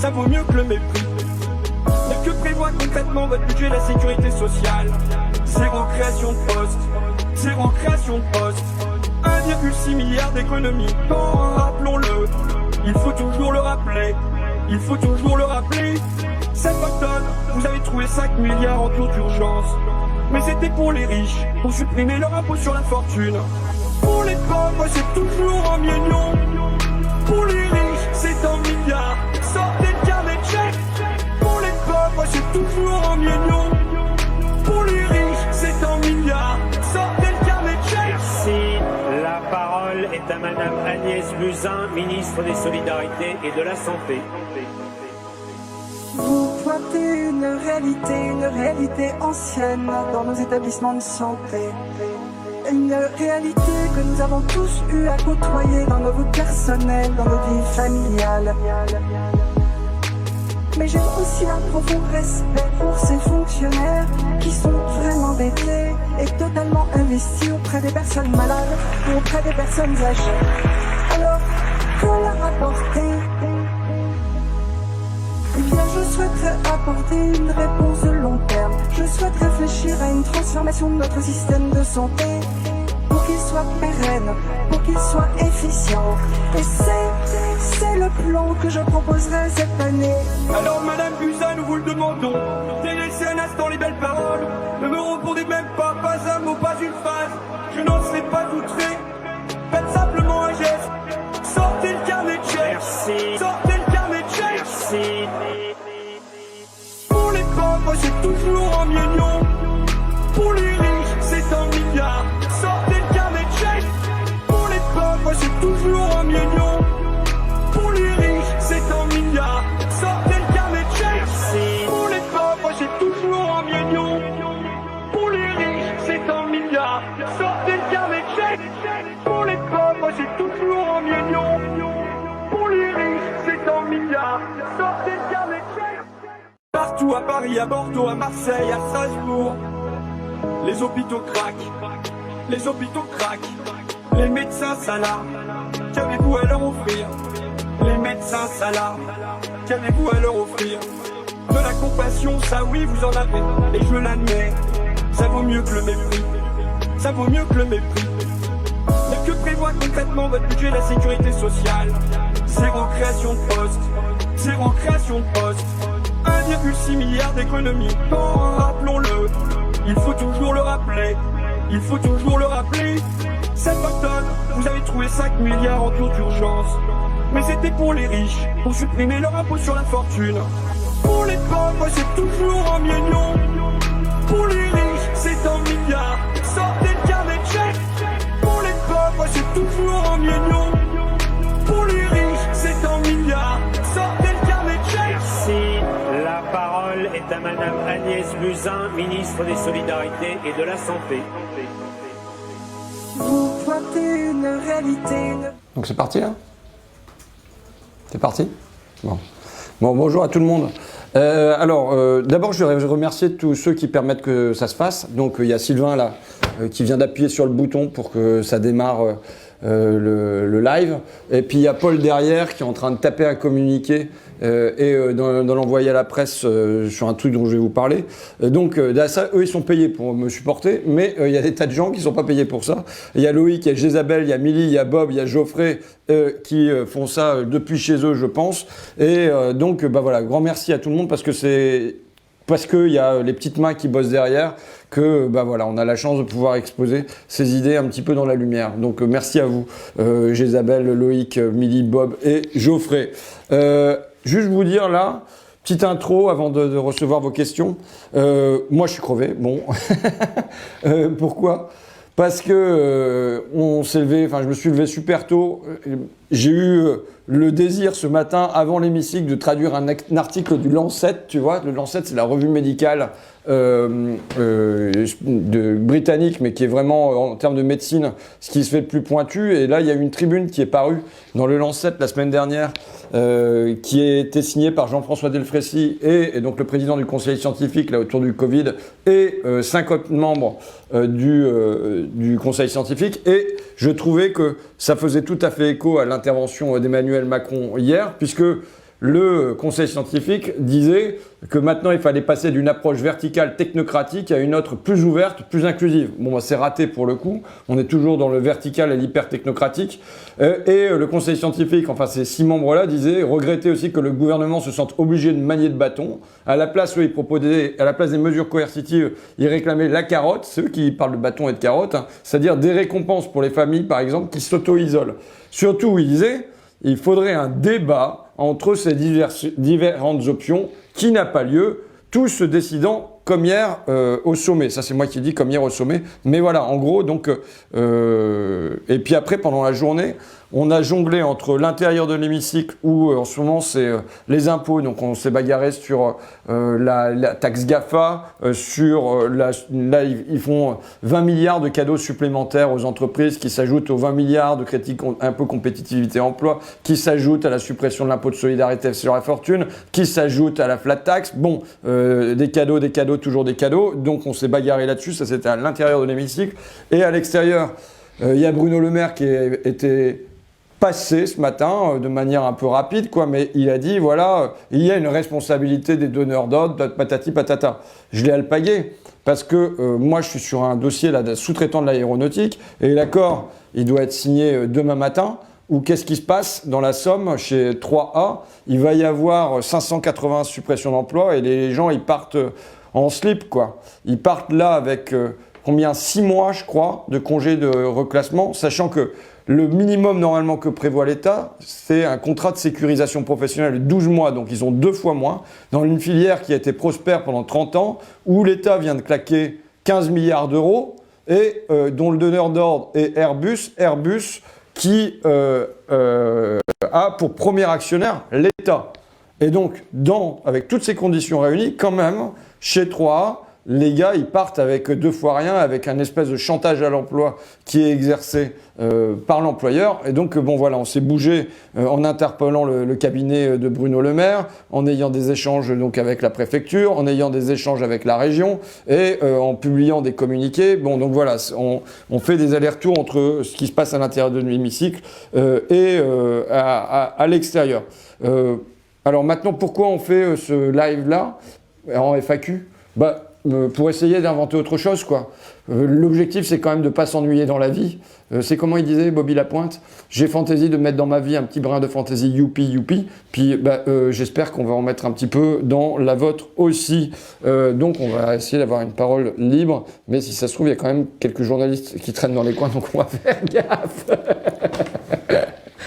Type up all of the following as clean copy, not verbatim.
ça vaut mieux que le mépris. Mais que prévoit concrètement votre budget, la sécurité sociale? Zéro création de postes, zéro création de postes, 1,6 milliard d'économies. Bon, rappelons-le, il faut toujours le rappeler, il faut toujours le rappeler. Cet automne, vous avez trouvé 5 milliards en tour d'urgence. Mais c'était pour les riches, pour supprimer leur impôt sur la fortune. Pour les pauvres, c'est toujours en millions. Pour les riches, c'est en milliards. Sortez le carnet de chèques. Pour les pauvres, c'est toujours en millions. Pour les riches, c'est en milliards. Sortez le carnet de chèques. Merci. La parole est à Madame Agnès Buzyn, ministre des Solidarités et de la Santé. Vous pointez une réalité ancienne dans nos établissements de santé. Une réalité que nous avons tous eu à côtoyer dans nos vies personnelles, dans nos vies familiales. Mais j'ai aussi un profond respect pour ces fonctionnaires qui sont vraiment dédiés et totalement investis auprès des personnes malades ou auprès des personnes âgées. Alors, que leur apporter? Eh bien, je souhaiterais apporter une réponse de long terme. Je souhaite réfléchir à une transformation de notre système de santé pour qu'il soit pérenne, pour qu'il soit efficient. Et c'est le plan que je proposerai cette année. Alors Madame Buzyn, nous vous le demandons, délaissez un instant les belles paroles. Ne me répondez même pas un mot, pas une phrase. Je n'en serai pas outré. Faites simplement un geste. Sortez le carnet de chèques. Merci. Sortez le carnet de chèques. Merci. Pour les pauvres, c'est toujours en millions. Pour les riches, c'est en milliards. Sortez le carnet de chèques. Pour les pauvres, c'est toujours en millions. Pour les riches, c'est en milliards. Sortez le carnet de chèques. Merci. Pour les pauvres, c'est toujours en millions. Pour les riches, c'est en milliards. Sortez le carnet de chèques. Pour les pauvres, c'est toujours en millions. Pour les riches, c'est en milliards. Sortez le carnet de chèques. Partout à Paris, à Bordeaux, à Marseille, à Strasbourg, les hôpitaux craquent. Les hôpitaux craquent. Les médecins s'alarment. Qu'avez-vous à leur offrir? Les médecins s'alarment. Qu'avez-vous à leur offrir? De la compassion, ça oui, vous en avez. Et je l'admets, ça vaut mieux que le mépris. Ça vaut mieux que le mépris. Mais que prévoit concrètement votre budget, la sécurité sociale? Zéro création de postes. Zéro création de postes. 1,6 milliard d'économies. Bon, rappelons-le, il faut toujours le rappeler. Il faut toujours le rappeler. Cet automne, vous avez trouvé 5 milliards en tour d'urgence. Mais c'était pour les riches, pour supprimer leur impôt sur la fortune. Pour les pauvres, c'est toujours en millions. Pour les riches, c'est en milliards. Sortez le carnet de chèques. Pour les pauvres, c'est toujours en millions. Pour les riches, c'est en milliards. Sortez le carnet de chèques. Merci. La parole est à Madame Agnès Buzyn, ministre des Solidarités et de la Santé. Vous pointez une réalité. Donc c'est parti là? C'est parti? Bon. Bon, bonjour à tout le monde. D'abord, je voudrais remercier tous ceux qui permettent que ça se fasse. Donc, il y a Sylvain là qui vient d'appuyer sur le bouton pour que ça démarre le live. Et puis, il y a Paul derrière qui est en train de taper un communiqué dans l'envoyer à la presse sur un truc dont je vais vous parler. Donc, ça, eux, ils sont payés pour me supporter, mais il y a des tas de gens qui ne sont pas payés pour ça. Il y a Loïc, il y a Jézabel, il y a Milly, il y a Bob, il y a Geoffrey qui font ça depuis chez eux, je pense. Et donc, voilà, grand merci à tout le monde parce qu'il y a les petites mains qui bossent derrière que voilà, on a la chance de pouvoir exposer ces idées un petit peu dans la lumière. Donc merci à vous, Jézabel, Loïc, Milly, Bob et Geoffrey. Juste vous dire là, petite intro avant de recevoir vos questions. Moi je suis crevé, bon. Pourquoi ? Parce que je me suis levé super tôt. J'ai eu le désir ce matin, avant l'hémicycle, de traduire un article du Lancet. Tu vois, le Lancet, c'est la revue médicale britannique, mais qui est vraiment, en termes de médecine, ce qui se fait de plus pointu. Et là, il y a une tribune qui est parue dans le Lancet la semaine dernière, qui a été signée par Jean-François Delfrécy et donc le président du conseil scientifique là, autour du Covid et 50 membres du conseil scientifique. Et je trouvais que ça faisait tout à fait écho à l'intervention d'Emmanuel Macron hier, puisque le conseil scientifique disait que maintenant il fallait passer d'une approche verticale technocratique à une autre plus ouverte, plus inclusive. Bon, bah, c'est raté pour le coup, on est toujours dans le vertical et l'hyper technocratique. Et le conseil scientifique, enfin ces 6 membres-là, disaient regretter aussi que le gouvernement se sente obligé de manier de bâton. À la place, eux, ils proposaient, à la place des mesures coercitives, ils réclamaient la carotte, ceux qui parlent de bâton et de carotte, hein, c'est-à-dire des récompenses pour les familles, par exemple, qui s'auto-isolent. Surtout, ils disaient, il faudrait un débat entre ces différentes options qui n'a pas lieu, tous se décidant comme hier au sommet. Ça, c'est moi qui dis comme hier au sommet. Mais voilà, en gros, donc... et puis après, pendant la journée, on a jonglé entre l'intérieur de l'hémicycle où en ce moment c'est les impôts, donc on s'est bagarré sur la taxe GAFA, là ils font 20 milliards de cadeaux supplémentaires aux entreprises qui s'ajoutent aux 20 milliards de crédits impôts compétitivité emploi, qui s'ajoutent à la suppression de l'impôt de solidarité sur la fortune, qui s'ajoutent à la flat tax. Bon, des cadeaux, toujours des cadeaux. Donc on s'est bagarré là-dessus, ça c'était à l'intérieur de l'hémicycle. Et à l'extérieur, il y a Bruno Le Maire qui était passé ce matin de manière un peu rapide, quoi, mais il a dit, voilà, il y a une responsabilité des donneurs d'ordre, patati patata. Je l'ai alpagué, parce que moi je suis sur un dossier là, de sous-traitant de l'aéronautique, et l'accord, il doit être signé demain matin, où qu'est-ce qui se passe dans la Somme, chez 3A, il va y avoir 580 suppressions d'emplois, et les gens, ils partent en slip, quoi. Ils partent là avec, 6 mois, je crois, de congé de reclassement, sachant que le minimum normalement que prévoit l'État, c'est un contrat de sécurisation professionnelle de 12 mois, donc ils ont 2 fois moins, dans une filière qui a été prospère pendant 30 ans, où l'État vient de claquer 15 milliards d'euros, et dont le donneur d'ordre est Airbus qui a pour premier actionnaire l'État. Et donc, avec toutes ces conditions réunies, quand même, chez 3A, les gars, ils partent avec 2 fois rien, avec un espèce de chantage à l'emploi qui est exercé par l'employeur. Et donc, bon voilà, on s'est bougé en interpellant le cabinet de Bruno Le Maire, en ayant des échanges donc avec la préfecture, en ayant des échanges avec la région et en publiant des communiqués. Bon, donc voilà, on fait des allers-retours entre ce qui se passe à l'intérieur de l'hémicycle et à l'extérieur. Alors maintenant, pourquoi on fait ce live-là en FAQ ? Pour essayer d'inventer autre chose, quoi. L'objectif, c'est quand même de ne pas s'ennuyer dans la vie. C'est comment il disait, Bobby Lapointe, j'ai fantaisie de mettre dans ma vie un petit brin de fantaisie, youpi. Puis j'espère qu'on va en mettre un petit peu dans la vôtre aussi. Donc on va essayer d'avoir une parole libre, mais si ça se trouve, il y a quand même quelques journalistes qui traînent dans les coins, donc on va faire gaffe.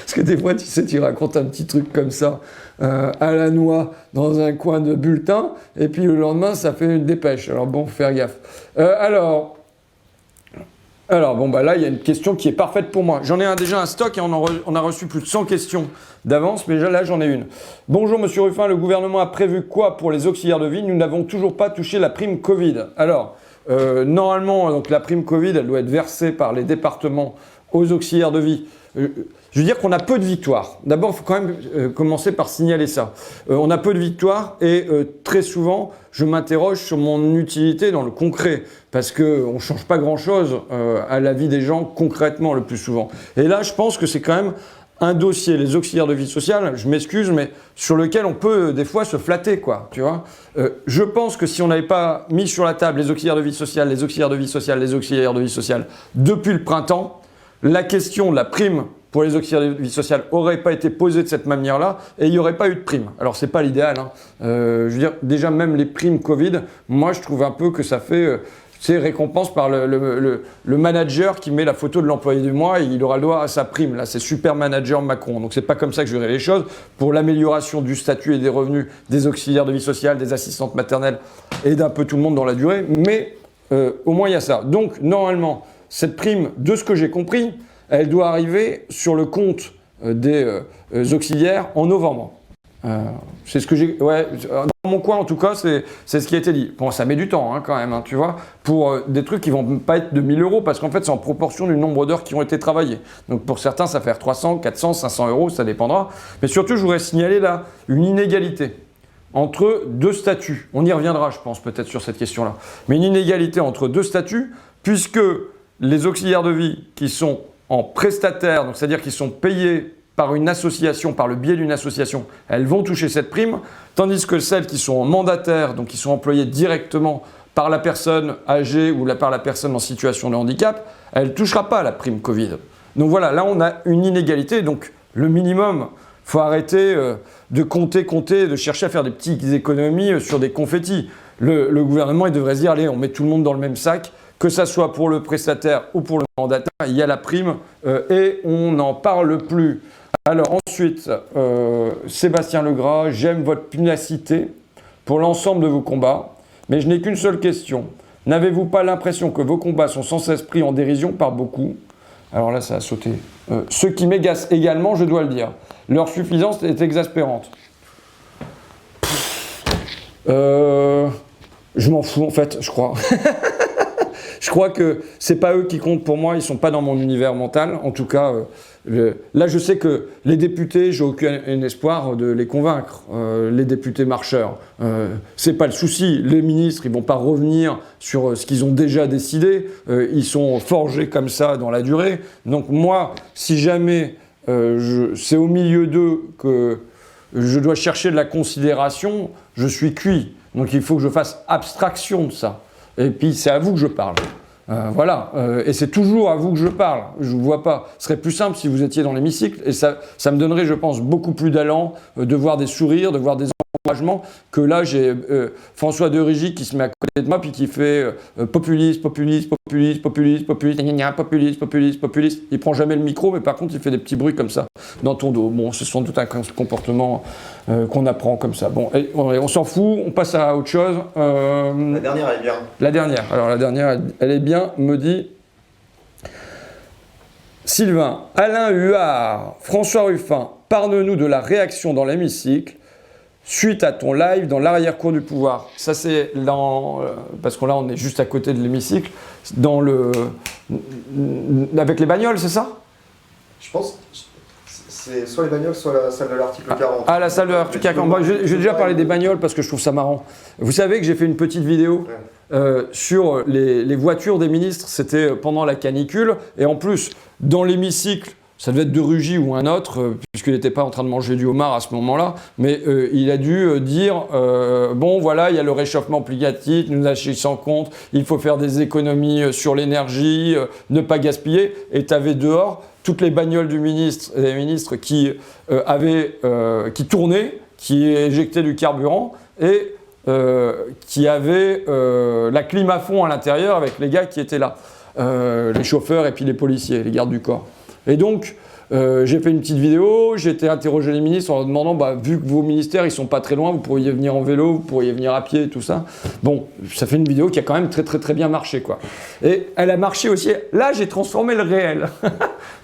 Parce que des fois, tu sais, tu racontes un petit truc comme ça à la noix dans un coin de bulletin, et puis le lendemain, ça fait une dépêche. Alors bon, faire gaffe. Alors bon, là, il y a une question qui est parfaite pour moi. J'en ai déjà un stock et on a reçu plus de 100 questions d'avance, mais là, j'en ai une. Bonjour, monsieur Ruffin, le gouvernement a prévu quoi pour les auxiliaires de vie ? Nous n'avons toujours pas touché la prime Covid. Alors, normalement, donc, la prime Covid, elle doit être versée par les départements aux auxiliaires de vie. Je veux dire qu'on a peu de victoires. D'abord, il faut quand même commencer par signaler ça. On a peu de victoires et très souvent, je m'interroge sur mon utilité dans le concret parce qu'on ne change pas grand-chose à la vie des gens concrètement le plus souvent. Et là, je pense que c'est quand même un dossier, les auxiliaires de vie sociale, je m'excuse, mais sur lequel on peut des fois se flatter, quoi, tu vois. Je pense que si on n'avait pas mis sur la table les auxiliaires de vie sociale, les auxiliaires de vie sociale, les auxiliaires de vie sociale depuis le printemps, la question de la prime pour les auxiliaires de vie sociale n'aurait pas été posée de cette manière-là et il n'y aurait pas eu de prime. Alors, c'est pas l'idéal, hein. Je veux dire, déjà, même les primes Covid, moi, je trouve un peu que ça fait... récompense par le manager qui met la photo de l'employé du mois et il aura le droit à sa prime. Là, c'est super manager Macron. Donc, c'est pas comme ça que je verrai les choses. Pour l'amélioration du statut et des revenus des auxiliaires de vie sociale, des assistantes maternelles et d'un peu tout le monde dans la durée. Mais au moins, il y a ça. Donc, normalement, cette prime, de ce que j'ai compris, elle doit arriver sur le compte des auxiliaires en novembre. C'est ce que j'ai... Ouais, dans mon coin, en tout cas, c'est ce qui a été dit. Bon, ça met du temps, hein, quand même, hein, tu vois, pour des trucs qui vont pas être de 1 000 €, parce qu'en fait, c'est en proportion du nombre d'heures qui ont été travaillées. Donc, pour certains, ça va faire 300, 400, 500 €, ça dépendra. Mais surtout, je voudrais signaler là une inégalité entre 2 statuts. On y reviendra, je pense, peut-être sur cette question-là. Mais une inégalité entre 2 statuts, puisque les auxiliaires de vie qui sont en prestataire, donc c'est-à-dire qui sont payés par une association, par le biais d'une association, elles vont toucher cette prime, tandis que celles qui sont mandataires, donc qui sont employées directement par la personne âgée ou par la personne en situation de handicap, elle ne touchera pas la prime Covid. Donc voilà, là on a une inégalité, donc le minimum, il faut arrêter de compter, de chercher à faire des petites économies sur des confettis. Le gouvernement il devrait se dire, allez, on met tout le monde dans le même sac, que ça soit pour le prestataire ou pour le mandataire, il y a la prime et on n'en parle plus. Alors ensuite, Sébastien Legras, j'aime votre pugnacité pour l'ensemble de vos combats, mais je n'ai qu'une seule question. N'avez-vous pas l'impression que vos combats sont sans cesse pris en dérision par beaucoup? Alors là, ça a sauté. Ce qui m'agace également, je dois le dire. Leur suffisance est exaspérante. Je m'en fous en fait, je crois. Je crois que c'est pas eux qui comptent pour moi, ils sont pas dans mon univers mental. En tout cas, là je sais que les députés, j'ai aucun espoir de les convaincre. Les députés marcheurs, c'est pas le souci. Les ministres, ils vont pas revenir sur ce qu'ils ont déjà décidé. Ils sont forgés comme ça dans la durée. Donc moi, si jamais c'est au milieu d'eux que je dois chercher de la considération, je suis cuit. Donc il faut que je fasse abstraction de ça. Et puis c'est à vous que je parle. Voilà. Et c'est toujours à vous que je parle. Je ne vous vois pas. Ce serait plus simple si vous étiez dans l'hémicycle. Et ça me donnerait, je pense, beaucoup plus d'allant de voir des sourires, de voir des encouragements, que là, j'ai François de Rugy qui se met à côté de moi puis qui fait populiste, populiste, populiste, populiste, populiste, populiste, populiste, populiste. Il prend jamais le micro, mais par contre, il fait des petits bruits comme ça dans ton dos. Bon, c'est sans doute un comportement qu'on apprend comme ça. Bon, on s'en fout, on passe à autre chose. La dernière, elle est bien. La dernière. Alors, la dernière, elle est bien, me dit Sylvain, Alain Huard, François Ruffin, parle-nous de la réaction dans l'hémicycle suite à ton live dans l'arrière-cour du pouvoir. Ça, c'est parce que là, on est juste à côté de l'hémicycle, avec les bagnoles, c'est ça? Je pense c'est soit les bagnoles, soit la salle de l'article 40. Ah, la salle de l'article 40. Bon, j'ai déjà parlé des bagnoles parce que je trouve ça marrant. Vous savez que j'ai fait une petite vidéo sur les voitures des ministres. C'était pendant la canicule. Et en plus, dans l'hémicycle, ça devait être de Rugy ou un autre, puisqu'il n'était pas en train de manger du homard à ce moment-là, mais il a dû dire bon voilà, il y a le réchauffement climatique, nous agissons compte, il faut faire des économies sur l'énergie, ne pas gaspiller. Et tu avais dehors toutes les bagnoles des ministres qui tournaient, qui éjectaient du carburant et qui avaient la clim à fond à l'intérieur avec les gars qui étaient là, les chauffeurs et puis les policiers, les gardes du corps. Et donc, j'ai fait une petite vidéo, j'ai été interroger les ministres en leur demandant, vu que vos ministères, ils sont pas très loin, vous pourriez venir en vélo, vous pourriez venir à pied et tout ça. Bon, ça fait une vidéo qui a quand même très très très bien marché, quoi. Et elle a marché aussi. Là, j'ai transformé le réel.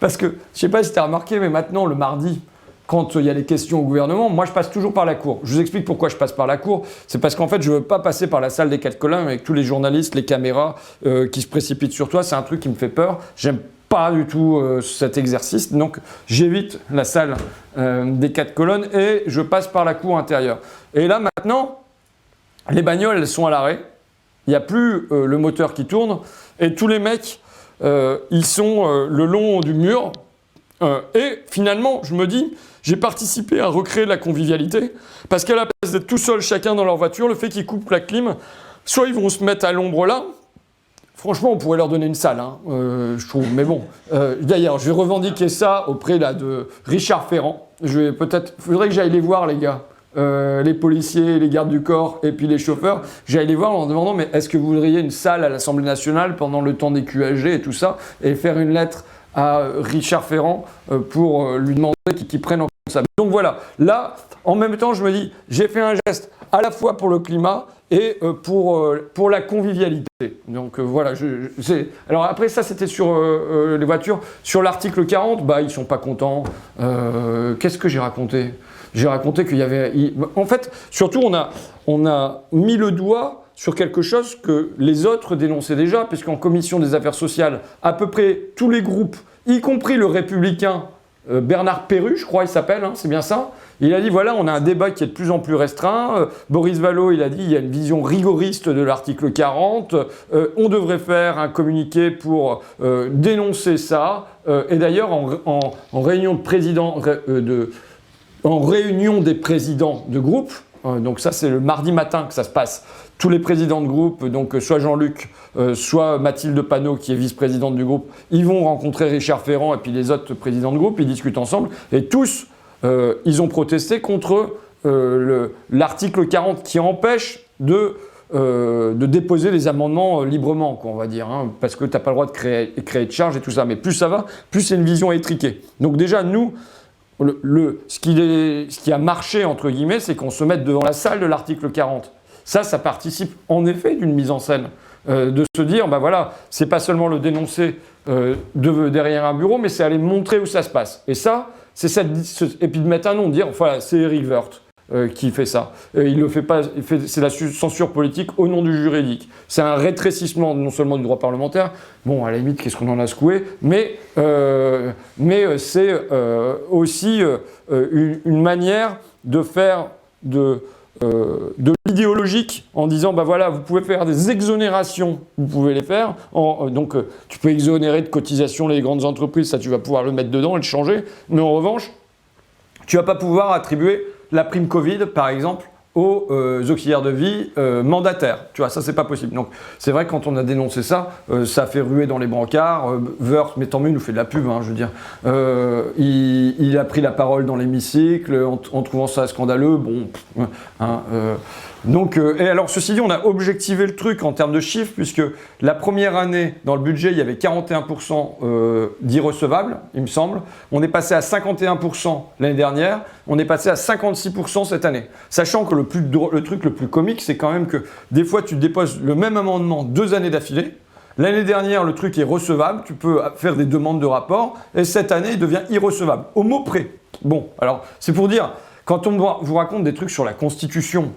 Parce que, je sais pas si tu as remarqué, mais maintenant, le mardi, quand il y a les questions au gouvernement, moi je passe toujours par la cour. Je vous explique pourquoi je passe par la cour. C'est parce qu'en fait, je ne veux pas passer par la salle des 4 colonnes avec tous les journalistes, les caméras qui se précipitent sur toi. C'est un truc qui me fait peur. J'aime pas du tout cet exercice, donc j'évite la salle des 4 colonnes et je passe par la cour intérieure. Et là maintenant, les bagnoles elles sont à l'arrêt, il n'y a plus le moteur qui tourne et tous les mecs ils sont le long du mur et finalement je me dis j'ai participé à recréer la convivialité parce qu'à la place d'être tout seul chacun dans leur voiture, le fait qu'ils coupent la clim, soit ils vont se mettre à l'ombre là. Franchement, on pourrait leur donner une salle, hein, je trouve. Mais bon, d'ailleurs, je vais revendiquer ça auprès là, de Richard Ferrand. Faudrait que j'aille les voir, les gars. Les policiers, les gardes du corps et puis les chauffeurs. J'aille les voir en demandant, mais est-ce que vous voudriez une salle à l'Assemblée nationale pendant le temps des QAG et tout ça, et faire une lettre à Richard Ferrand pour lui demander qu'il prenne en compte ça. Donc voilà, là, en même temps, je me dis, j'ai fait un geste à la fois pour le climat et pour la convivialité. Donc voilà, alors après ça c'était sur les voitures. Sur l'article 40, ils sont pas contents. Qu'est-ce que j'ai raconté? J'ai raconté qu'il y avait... En fait, surtout on a mis le doigt sur quelque chose que les autres dénonçaient déjà, puisqu'en commission des affaires sociales, à peu près tous les groupes, y compris le Républicain, Bernard Perru, je crois il s'appelle, hein, c'est bien ça. Il a dit voilà, on a un débat qui est de plus en plus restreint. Boris Vallaud, il a dit il y a une vision rigoriste de l'article 40. On devrait faire un communiqué pour dénoncer ça. Et d'ailleurs, en réunion de président, en réunion des présidents de groupe, donc ça c'est le mardi matin que ça se passe. Tous les présidents de groupe, donc soit Jean-Luc, soit Mathilde Panot qui est vice-présidente du groupe, ils vont rencontrer Richard Ferrand et puis les autres présidents de groupe, ils discutent ensemble et tous, ils ont protesté contre l'article 40 qui empêche de déposer les amendements librement, quoi, on va dire, hein, parce que tu n'as pas le droit de créer de charge et tout ça. Mais plus ça va, plus c'est une vision étriquée. Donc déjà, nous, ce qui a marché, entre guillemets, c'est qu'on se mette devant la salle de l'article 40. Ça participe en effet d'une mise en scène, de se dire, bah voilà, c'est pas seulement le dénoncer derrière un bureau, mais c'est aller montrer où ça se passe. Et ça, et puis de mettre un nom, de dire, voilà, c'est Éric Woerth qui fait ça. Il le fait pas, c'est la censure politique au nom du juridique. C'est un rétrécissement non seulement du droit parlementaire, bon, à la limite, qu'est-ce qu'on en a secoué, mais c'est aussi une manière de faire de l'idéologique en disant bah voilà, vous pouvez faire des exonérations, vous pouvez les faire, donc tu peux exonérer de cotisations les grandes entreprises, ça tu vas pouvoir le mettre dedans et le changer, mais en revanche tu vas pas pouvoir attribuer la prime Covid par exemple aux auxiliaires de vie mandataires. Tu vois, ça c'est pas possible. Donc c'est vrai que quand on a dénoncé ça, ça a fait ruer dans les brancards. Woerth, mais tant mieux, il nous fait de la pub, hein, je veux dire. Il a pris la parole dans l'hémicycle en trouvant ça scandaleux. Bon, hein, et alors ceci dit, on a objectivé le truc en termes de chiffres, puisque la première année, dans le budget, il y avait 41% d'irrecevables, il me semble. On est passé à 51% l'année dernière, on est passé à 56% cette année. Sachant que le truc le plus comique, c'est quand même que des fois, tu déposes le même amendement 2 années d'affilée. L'année dernière, le truc est recevable, tu peux faire des demandes de rapport, et cette année, il devient irrecevable, au mot près. Bon, alors, c'est pour dire, quand on vous raconte des trucs sur la Constitution,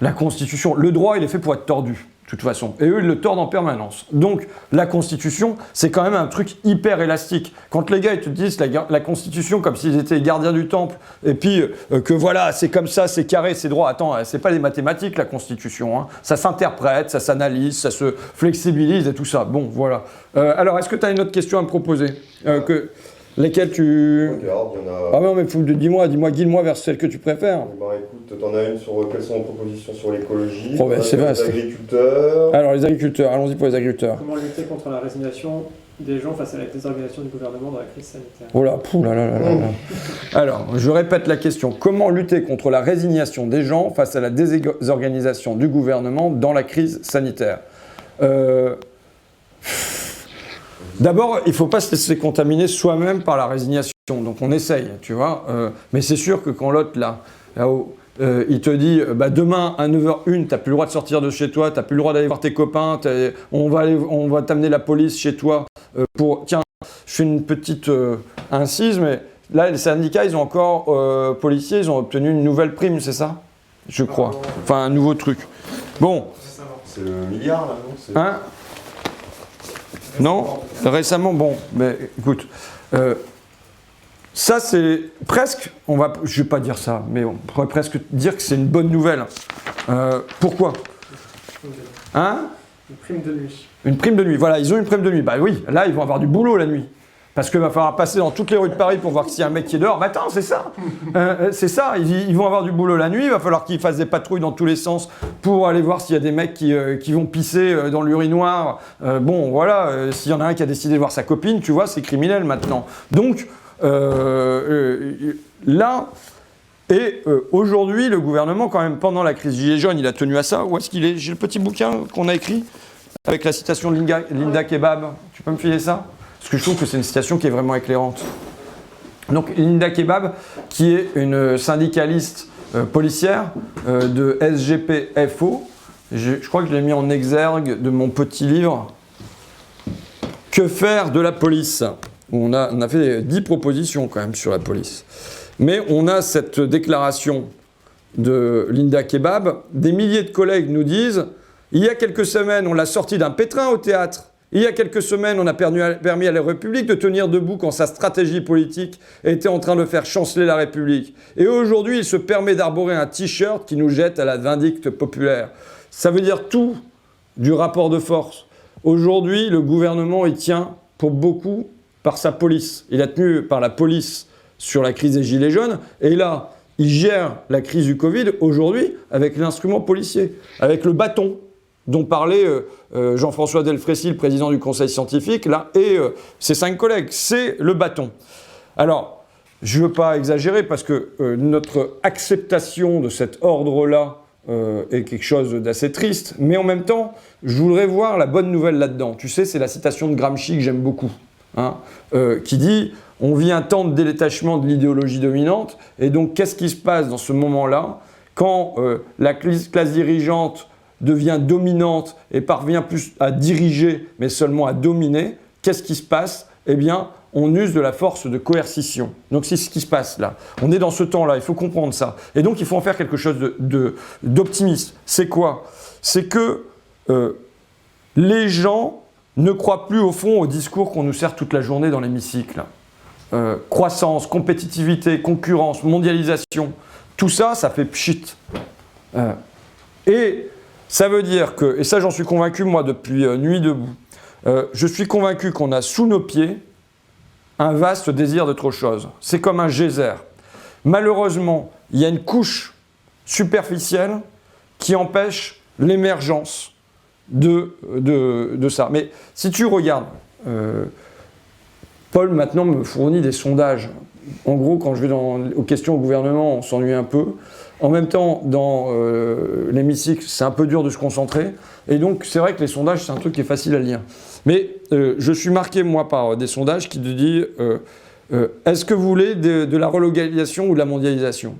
le droit, il est fait pour être tordu, de toute façon. Et eux, ils le tordent en permanence. Donc, la Constitution, c'est quand même un truc hyper élastique. Quand les gars, ils te disent la Constitution comme s'ils étaient les gardiens du temple, et puis que voilà, c'est comme ça, c'est carré, c'est droit. Attends, c'est pas les mathématiques, la Constitution. Hein. Ça s'interprète, ça s'analyse, ça se flexibilise et tout ça. Bon, voilà. Alors, est-ce que tu as une autre question à me proposer Lesquelles tu... Regarde, il y en a... Ah non, mais dis-moi, guide-moi vers celle que tu préfères. Bah écoute, t'en as une sur quelles sont les propositions sur l'écologie, Oh, bah, c'est les vaste. agriculteurs... Alors, les agriculteurs, allons-y pour les agriculteurs. Comment lutter contre la résignation des gens face à la désorganisation du gouvernement dans la crise sanitaire? Oh là, Alors, je répète la question. Comment lutter contre la résignation des gens face à la désorganisation du gouvernement dans la crise sanitaire D'abord, il ne faut pas se laisser contaminer soi-même par la résignation. Donc on essaye, tu vois. Mais c'est sûr que quand l'autre, là-haut, il te dit demain à 9h01, tu n'as plus le droit de sortir de chez toi, tu n'as plus le droit d'aller voir tes copains, on va t'amener la police chez toi pour... Tiens, je fais une petite incise, mais là, les syndicats, ils ont encore, policiers, ils ont obtenu une nouvelle prime, c'est ça? Je crois. Enfin, un nouveau truc. Bon. C'est le milliard, là, non? Hein? Non, récemment, bon, mais écoute, ça c'est presque, je ne vais pas dire ça, mais on pourrait presque dire que c'est une bonne nouvelle. Pourquoi? Hein? Une prime de nuit. Une prime de nuit, voilà, ils ont une prime de nuit. Bah oui, là ils vont avoir du boulot la nuit. Parce qu'il va falloir passer dans toutes les rues de Paris pour voir s'il y a un mec qui est dehors. Bah attends, c'est ça. C'est ça, ils vont avoir du boulot la nuit, il va falloir qu'ils fassent des patrouilles dans tous les sens pour aller voir s'il y a des mecs qui vont pisser dans l'urinoir. Bon, voilà, s'il y en a un qui a décidé de voir sa copine, tu vois, c'est criminel maintenant. Donc, là, aujourd'hui, le gouvernement, quand même, pendant la crise Gilets jaunes, il a tenu à ça. Où est-ce qu'il est? J'ai le petit bouquin qu'on a écrit avec la citation de Linda Kebab. Tu peux me filer ça? Parce que je trouve que c'est une citation qui est vraiment éclairante. Donc Linda Kebab, qui est une syndicaliste policière de SGPFO, je crois que je l'ai mis en exergue de mon petit livre « Que faire de la police ?» on a fait 10 propositions quand même sur la police. Mais on a cette déclaration de Linda Kebab. Des milliers de collègues nous disent « Il y a quelques semaines, on l'a sorti d'un pétrin au théâtre. Il y a quelques semaines, on a permis à la République de tenir debout quand sa stratégie politique était en train de faire chanceler la République. Et aujourd'hui, il se permet d'arborer un t-shirt qui nous jette à la vindicte populaire. Ça veut dire tout du rapport de force. Aujourd'hui, le gouvernement, il tient pour beaucoup par sa police. Il a tenu par la police sur la crise des Gilets jaunes. Et là, il gère la crise du Covid aujourd'hui avec l'instrument policier, avec le bâton dont parlait Jean-François Delfrécy, le président du conseil scientifique, là, et ses 5 collègues. C'est le bâton. Alors, je ne veux pas exagérer parce que notre acceptation de cet ordre-là est quelque chose d'assez triste, mais en même temps, je voudrais voir la bonne nouvelle là-dedans. Tu sais, c'est la citation de Gramsci que j'aime beaucoup, hein, qui dit « On vit un temps de détachement de l'idéologie dominante, et donc qu'est-ce qui se passe dans ce moment-là quand la classe dirigeante devient dominante et parvient plus à diriger, mais seulement à dominer, qu'est-ce qui se passe? Eh bien, on use de la force de coercition. Donc c'est ce qui se passe là. On est dans ce temps-là, il faut comprendre ça. Et donc il faut en faire quelque chose d'optimiste. C'est quoi? C'est que les gens ne croient plus au fond au discours qu'on nous sert toute la journée dans l'hémicycle. Croissance, compétitivité, concurrence, mondialisation, tout ça, ça fait pchit. Et ça veut dire que, et ça j'en suis convaincu moi depuis Nuit debout, je suis convaincu qu'on a sous nos pieds un vaste désir d'autre chose. C'est comme un geyser. Malheureusement, il y a une couche superficielle qui empêche l'émergence de ça. Mais si tu regardes, Paul maintenant me fournit des sondages. En gros, quand je vais aux questions au gouvernement, on s'ennuie un peu. En même temps, dans l'hémicycle, c'est un peu dur de se concentrer. Et donc, c'est vrai que les sondages, c'est un truc qui est facile à lire. Mais je suis marqué, moi, par des sondages qui te disent est-ce que vous voulez de la relocalisation ou de la mondialisation?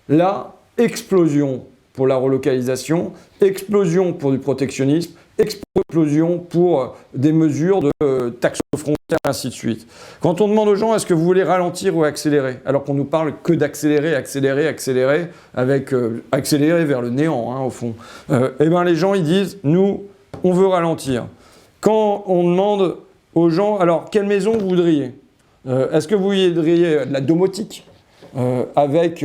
Là, explosion pour la relocalisation, explosion pour du protectionnisme, explosion pour des mesures de taxes aux frontières, ainsi de suite. Quand on demande aux gens, est-ce que vous voulez ralentir ou accélérer? Alors qu'on nous parle que d'accélérer, accélérer, accélérer, avec accélérer vers le néant, hein, au fond. Eh bien, les gens, ils disent, nous, on veut ralentir. Quand on demande aux gens, alors, quelle maison vous voudriez? Est-ce que vous voudriez de la domotique avec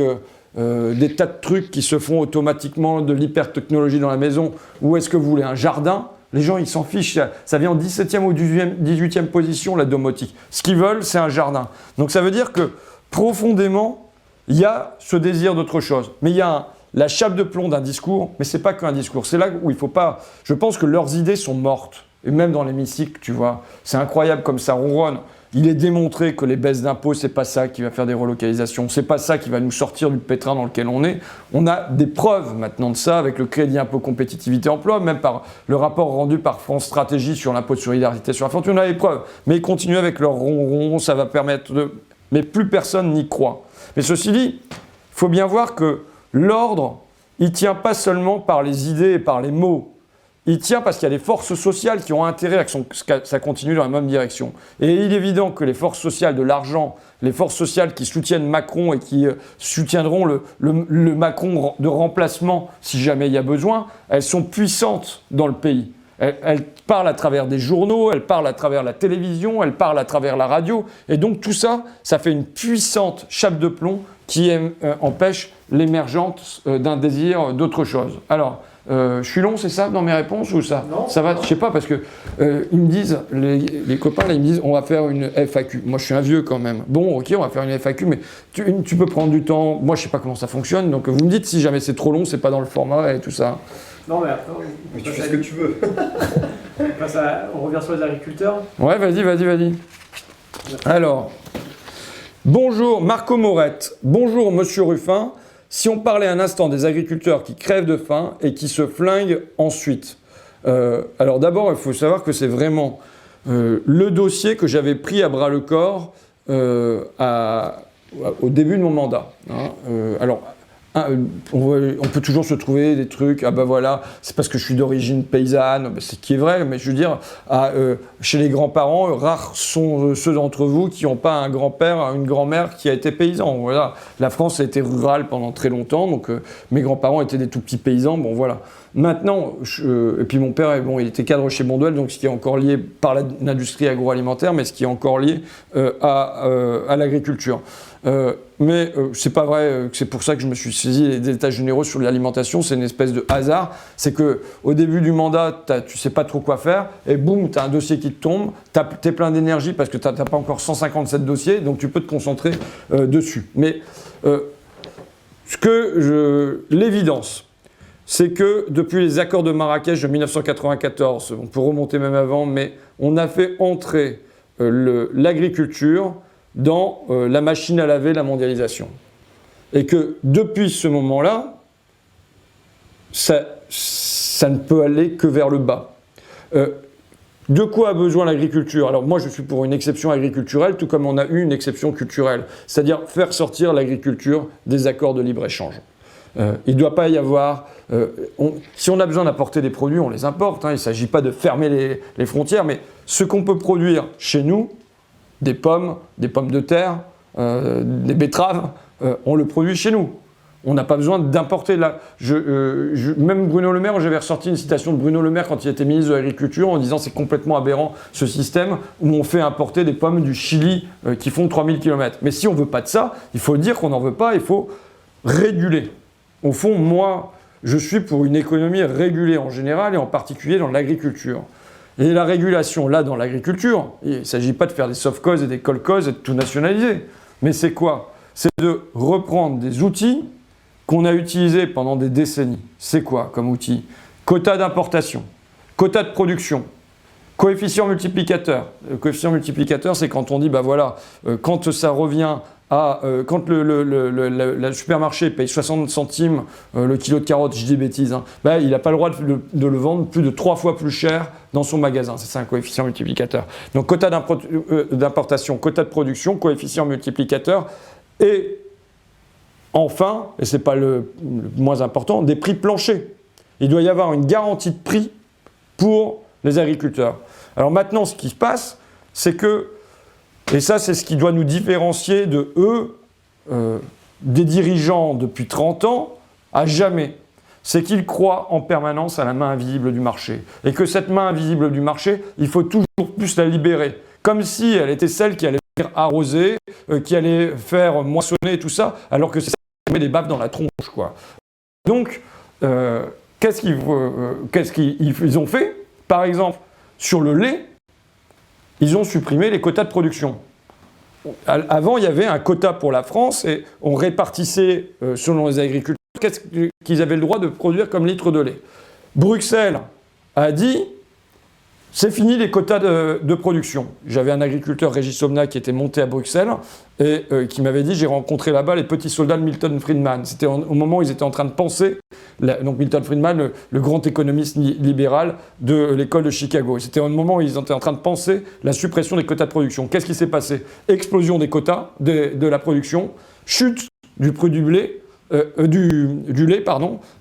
des tas de trucs qui se font automatiquement, de l'hypertechnologie dans la maison, ou est-ce que vous voulez un jardin? Les gens, ils s'en fichent. Ça vient en 17e ou 18e position, la domotique. Ce qu'ils veulent, c'est un jardin. Donc ça veut dire que, profondément, il y a ce désir d'autre chose. Mais il y a la chape de plomb d'un discours, mais c'est pas qu'un discours. C'est là où il faut pas... Je pense que leurs idées sont mortes. Et même dans l'hémicycle, tu vois, c'est incroyable comme ça ronronne. Il est démontré que les baisses d'impôts, c'est pas ça qui va faire des relocalisations, c'est pas ça qui va nous sortir du pétrin dans lequel on est. On a des preuves maintenant de ça avec le crédit impôt compétitivité emploi, même par le rapport rendu par France Stratégie sur l'impôt de solidarité sur la fortune, on a des preuves. Mais ils continuent avec leur ronron, ça va permettre de... Mais plus personne n'y croit. Mais ceci dit, il faut bien voir que l'ordre, il tient pas seulement par les idées et par les mots. Il tient parce qu'il y a des forces sociales qui ont intérêt à que ça continue dans la même direction. Et il est évident que les forces sociales de l'argent, les forces sociales qui soutiennent Macron et qui soutiendront le Macron de remplacement si jamais il y a besoin, elles sont puissantes dans le pays. Elles parlent à travers des journaux, elles parlent à travers la télévision, elles parlent à travers la radio. Et donc tout ça, ça fait une puissante chape de plomb qui empêche l'émergence d'un désir d'autre chose. Alors, je suis long, c'est ça, dans mes réponses ou ça? Non. Ça va, je sais pas, parce que ils me disent, les copains, là, ils me disent, on va faire une FAQ. Moi, je suis un vieux quand même. Bon, ok, on va faire une FAQ, mais tu peux prendre du temps. Moi, je sais pas comment ça fonctionne, donc vous me dites si jamais c'est trop long, c'est pas dans le format et tout ça. Non, mais après, Mais tu fais ce que tu veux. on revient sur les agriculteurs. Ouais, vas-y. Alors, bonjour Marco Morette, bonjour Monsieur Ruffin. Si on parlait un instant des agriculteurs qui crèvent de faim et qui se flinguent ensuite. Alors d'abord, il faut savoir que c'est vraiment le dossier que j'avais pris à bras-le-corps au début de mon mandat. Hein. Alors, on peut toujours se trouver des trucs, ah ben voilà, c'est parce que je suis d'origine paysanne, ben c'est qui est vrai, mais je veux dire, chez les grands-parents, rares sont ceux d'entre vous qui n'ont pas un grand-père, une grand-mère qui a été paysan. Voilà. La France a été rurale pendant très longtemps, donc mes grands-parents étaient des tout petits paysans, bon voilà. Maintenant, et puis mon père, bon, il était cadre chez Bonduelle, donc ce qui est encore lié par l'industrie agroalimentaire, mais ce qui est encore lié à l'agriculture. Mais c'est pas vrai que c'est pour ça que je me suis saisi des états généraux sur l'alimentation, c'est une espèce de hasard. C'est que au début du mandat, tu sais pas trop quoi faire, et boum, tu as un dossier qui te tombe, tu es plein d'énergie parce que tu n'as pas encore 157 dossiers, donc tu peux te concentrer dessus. Mais l'évidence, c'est que depuis les accords de Marrakech de 1994, on peut remonter même avant, mais on a fait entrer l'agriculture dans la machine à laver, la mondialisation. Et que depuis ce moment-là, ça ne peut aller que vers le bas. De quoi a besoin l'agriculture? Alors moi je suis pour une exception agriculturelle, tout comme on a eu une exception culturelle, c'est-à-dire faire sortir l'agriculture des accords de libre-échange. Il ne doit pas y avoir... si on a besoin d'apporter des produits, on les importe, hein, il ne s'agit pas de fermer les frontières, mais ce qu'on peut produire chez nous, des pommes de terre, des betteraves, on le produit chez nous. On n'a pas besoin d'importer. Même Bruno Le Maire, j'avais ressorti une citation de Bruno Le Maire quand il était ministre de l'Agriculture en disant c'est complètement aberrant ce système où on fait importer des pommes du Chili qui font 3000 km. Mais si on ne veut pas de ça, il faut dire qu'on n'en veut pas, il faut réguler. Au fond, moi, je suis pour une économie régulée en général et en particulier dans l'agriculture. Et la régulation, là, dans l'agriculture, il ne s'agit pas de faire des soft-causes et des call-causes et de tout nationaliser. Mais c'est quoi? C'est de reprendre des outils qu'on a utilisés pendant des décennies. C'est quoi comme outil? Quota d'importation, quota de production, coefficient multiplicateur. Le coefficient multiplicateur, c'est quand on dit, bah voilà, quand ça revient quand le supermarché paye 60 centimes le kilo de carottes, je dis bêtises, hein, bah, il n'a pas le droit de le vendre plus de 3 fois plus cher dans son magasin. C'est ça un coefficient multiplicateur. Donc quota d'importation, quota de production, coefficient multiplicateur et enfin, et ce n'est pas le moins important, des prix planchers. Il doit y avoir une garantie de prix pour les agriculteurs. Alors maintenant, ce qui se passe, c'est que et ça, c'est ce qui doit nous différencier de eux, des dirigeants depuis 30 ans, à jamais. C'est qu'ils croient en permanence à la main invisible du marché. Et que cette main invisible du marché, il faut toujours plus la libérer. Comme si elle était celle qui allait venir arroser, qui allait faire moissonner et tout ça, alors que c'est ça qui met des baffes dans la tronche, quoi. Donc, qu'est-ce qu'ils ont fait? Par exemple, sur le lait, ils ont supprimé les quotas de production. Avant, il y avait un quota pour la France et on répartissait, selon les agriculteurs, qu'est-ce qu'ils avaient le droit de produire comme litre de lait. Bruxelles a dit, c'est fini les quotas de production. J'avais un agriculteur, Régis Somna, qui était monté à Bruxelles et qui m'avait dit, j'ai rencontré là-bas les petits soldats de Milton Friedman. C'était au moment où ils étaient en train de penser, donc Milton Friedman, le grand économiste libéral de l'école de Chicago. C'était au moment où ils étaient en train de penser la suppression des quotas de production. Qu'est-ce qui s'est passé? Explosion des quotas de la production, chute du prix du lait,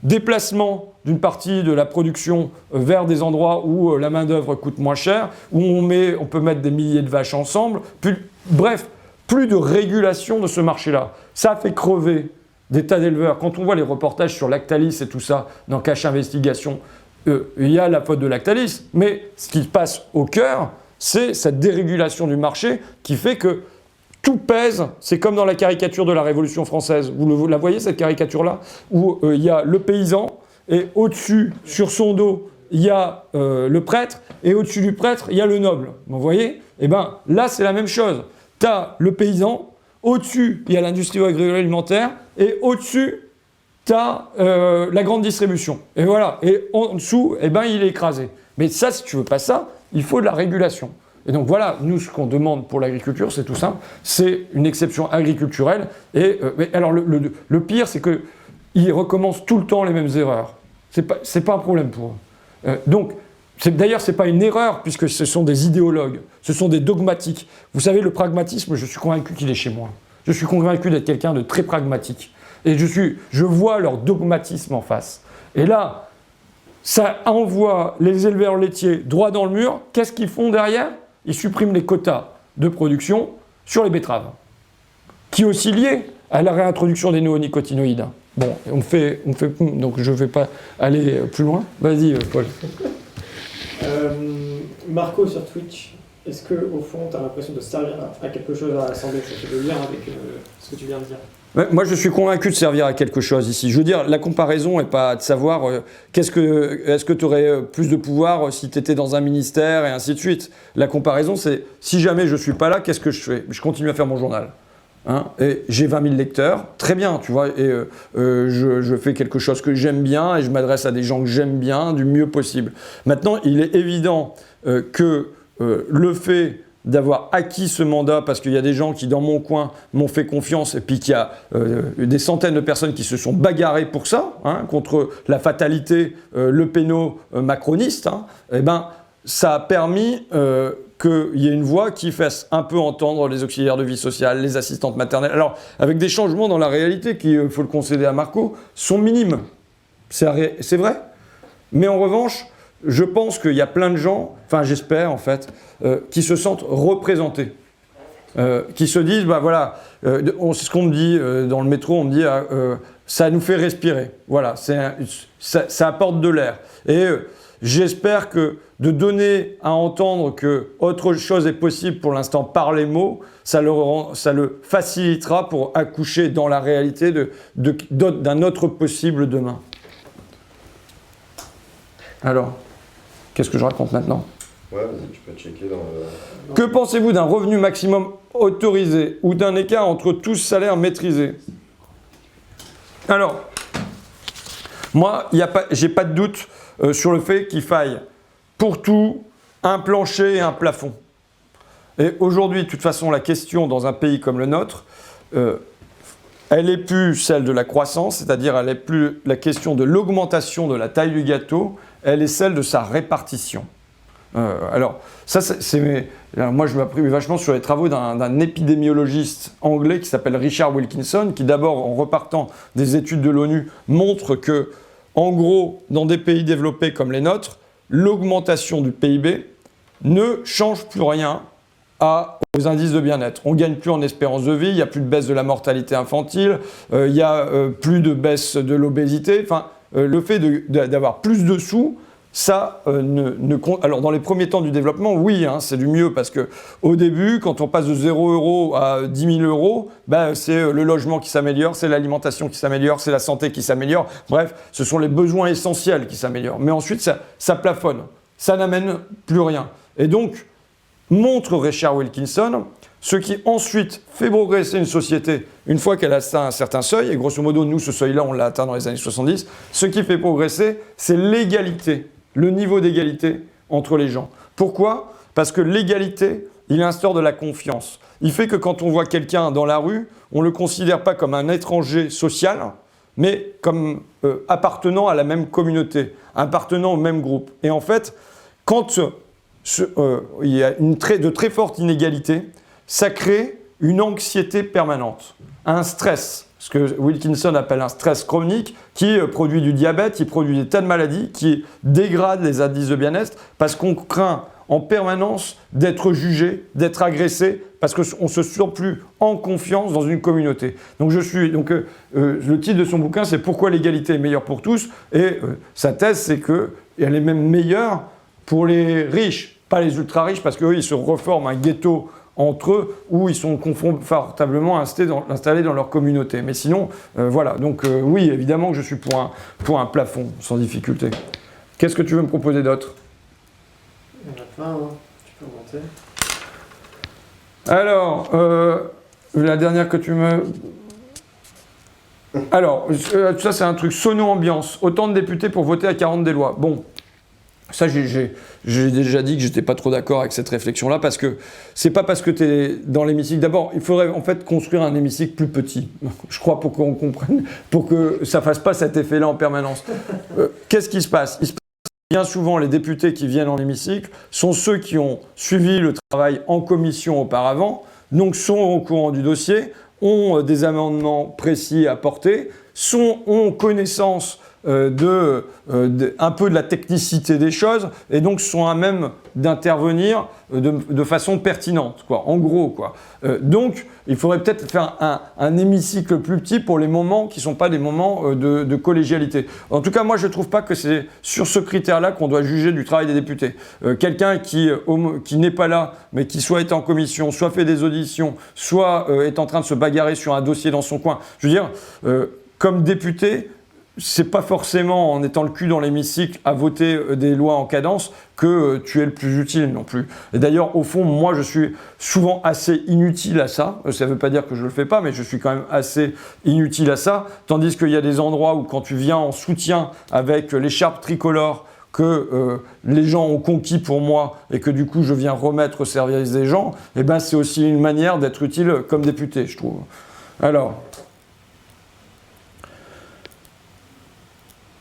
déplacement d'une partie de la production vers des endroits où la main-d'œuvre coûte moins cher, où on peut mettre des milliers de vaches ensemble. Bref, plus de régulation de ce marché-là. Ça fait crever des tas d'éleveurs. Quand on voit les reportages sur Lactalis et tout ça dans Cache Investigation, il y a la faute de Lactalis, mais ce qui passe au cœur, c'est cette dérégulation du marché qui fait que tout pèse. C'est comme dans la caricature de la Révolution française. Vous la voyez, cette caricature-là, où il y a le paysan, et au-dessus, sur son dos, il y a le prêtre, et au-dessus du prêtre, il y a le noble. Vous voyez? Eh bien, là, c'est la même chose. Tu as le paysan, au-dessus, il y a l'industrie agroalimentaire, et au-dessus, tu as la grande distribution. Et voilà. Et en dessous, eh ben, il est écrasé. Mais ça, si tu veux pas ça, il faut de la régulation. Et donc voilà, nous, ce qu'on demande pour l'agriculture, c'est tout simple, c'est une exception agriculturelle. Et alors, le pire, c'est qu'ils recommencent tout le temps les mêmes erreurs. C'est pas un problème pour eux. Donc, d'ailleurs, ce n'est pas une erreur, puisque ce sont des idéologues, ce sont des dogmatiques. Vous savez, le pragmatisme, je suis convaincu qu'il est chez moi. Je suis convaincu d'être quelqu'un de très pragmatique. Et je vois leur dogmatisme en face. Et là, ça envoie les éleveurs laitiers droit dans le mur. Qu'est-ce qu'ils font derrière? Ils suppriment les quotas de production sur les betteraves, qui est aussi lié à la réintroduction des néonicotinoïdes. Bon, donc je ne vais pas aller plus loin. Vas-y, Paul. Marco sur Twitch, est-ce que au fond tu as l'impression de servir à quelque chose à l'Assemblée? Ça fait le lien avec ce que tu viens de dire. Ouais, moi, je suis convaincu de servir à quelque chose ici. Je veux dire, la comparaison n'est pas de savoir est-ce que tu aurais plus de pouvoir si tu étais dans un ministère et ainsi de suite. La comparaison, c'est si jamais je ne suis pas là, qu'est-ce que je fais? Je continue à faire mon journal. Hein, et j'ai 20 000 lecteurs, très bien, tu vois, et je fais quelque chose que j'aime bien et je m'adresse à des gens que j'aime bien du mieux possible. Maintenant, il est évident que le fait d'avoir acquis ce mandat, parce qu'il y a des gens qui, dans mon coin, m'ont fait confiance, et puis qu'il y a des centaines de personnes qui se sont bagarrées pour ça, hein, contre la fatalité le péno macroniste, hein, et ben, ça a permis qu'il y ait une voix qui fasse un peu entendre les auxiliaires de vie sociale, les assistantes maternelles. Alors, avec des changements dans la réalité qui, il faut le concéder à Marco, sont minimes. C'est vrai. Mais en revanche, je pense qu'il y a plein de gens, enfin j'espère en fait, qui se sentent représentés. Qui se disent, bah voilà, c'est ce qu'on me dit dans le métro, on me dit, ça nous fait respirer. Voilà, ça apporte de l'air. Et j'espère que de donner à entendre que autre chose est possible pour l'instant par les mots, ça le facilitera pour accoucher dans la réalité d'un autre possible demain. Alors, qu'est-ce que je raconte maintenant? Ouais, vas-y, tu peux checker dans le... Que pensez-vous d'un revenu maximum autorisé ou d'un écart entre tous salaires maîtrisés? Alors, moi, j'ai pas de doute sur le fait qu'il faille pour tout un plancher et un plafond. Et aujourd'hui, de toute façon, la question dans un pays comme le nôtre, elle n'est plus celle de la croissance, c'est-à-dire elle n'est plus la question de l'augmentation de la taille du gâteau, elle est celle de sa répartition. Alors, moi je m'appuie vachement sur les travaux d'un épidémiologiste anglais qui s'appelle Richard Wilkinson, qui d'abord, en repartant des études de l'ONU, montre que, en gros, dans des pays développés comme les nôtres, l'augmentation du PIB ne change plus rien aux indices de bien-être. On ne gagne plus en espérance de vie, il n'y a plus de baisse de la mortalité infantile, il n'y a plus de baisse de l'obésité. Enfin, le fait d'avoir plus de sous, ça alors dans les premiers temps du développement, oui, hein, c'est du mieux parce qu'au début, quand on passe de 0 € à 10 000 €, ben, c'est le logement qui s'améliore, c'est l'alimentation qui s'améliore, c'est la santé qui s'améliore. Bref, ce sont les besoins essentiels qui s'améliorent. Mais ensuite, ça plafonne, ça n'amène plus rien. Et donc, montre Richard Wilkinson, ce qui ensuite fait progresser une société une fois qu'elle a atteint un certain seuil, et grosso modo, nous, ce seuil-là, on l'a atteint dans les années 70, ce qui fait progresser, c'est l'égalité, le niveau d'égalité entre les gens. Pourquoi? Parce que l'égalité, il instaure de la confiance. Il fait que quand on voit quelqu'un dans la rue, on ne le considère pas comme un étranger social, mais comme appartenant à la même communauté, appartenant au même groupe. Et en fait, quand il y a de très fortes inégalités, ça crée une anxiété permanente, un stress, ce que Wilkinson appelle un stress chronique, qui produit du diabète, qui produit des tas de maladies, qui dégrade les indices de bien-être, parce qu'on craint en permanence d'être jugé, d'être agressé, parce qu'on ne se sent plus en confiance dans une communauté. Donc, le titre de son bouquin, c'est « Pourquoi l'égalité est meilleure pour tous ?» et sa thèse, c'est qu'elle est même meilleure pour les riches, pas les ultra-riches, parce qu'eux, ils se reforment un ghetto entre eux, où ils sont confortablement installés dans leur communauté. Mais sinon, voilà. Donc oui, évidemment que je suis pour un plafond, sans difficulté. Qu'est-ce que tu veux me proposer d'autre? Il y en a plein, hein. Tu peux remonter. Alors, la dernière que tu me... Alors, ça c'est un truc sono-ambiance. Autant de députés pour voter à 40 des lois. Bon, ça j'ai déjà dit que j'étais pas trop d'accord avec cette réflexion-là, parce que c'est pas parce que tu es dans l'hémicycle. D'abord, il faudrait en fait construire un hémicycle plus petit, je crois, pour qu'on comprenne, pour que ça fasse pas cet effet-là en permanence. Qu'est-ce qui se passe? Il se passe bien souvent, les députés qui viennent en hémicycle sont ceux qui ont suivi le travail en commission auparavant, donc sont au courant du dossier, ont des amendements précis à porter, ont connaissance un peu de la technicité des choses et donc sont à même d'intervenir de façon pertinente, quoi, en gros, quoi. Donc, il faudrait peut-être faire un hémicycle plus petit pour les moments qui ne sont pas des moments de collégialité. En tout cas, moi, je ne trouve pas que c'est sur ce critère-là qu'on doit juger du travail des députés. Quelqu'un qui n'est pas là, mais qui soit est en commission, soit fait des auditions, soit est en train de se bagarrer sur un dossier dans son coin. Je veux dire, comme député, c'est pas forcément en étant le cul dans l'hémicycle à voter des lois en cadence que tu es le plus utile non plus. Et d'ailleurs, au fond, moi, je suis souvent assez inutile à ça. Ça ne veut pas dire que je le fais pas, mais je suis quand même assez inutile à ça. Tandis qu'il y a des endroits où quand tu viens en soutien avec l'écharpe tricolore que les gens ont conquis pour moi et que du coup je viens remettre au service des gens, eh ben, c'est aussi une manière d'être utile comme député, je trouve. Alors...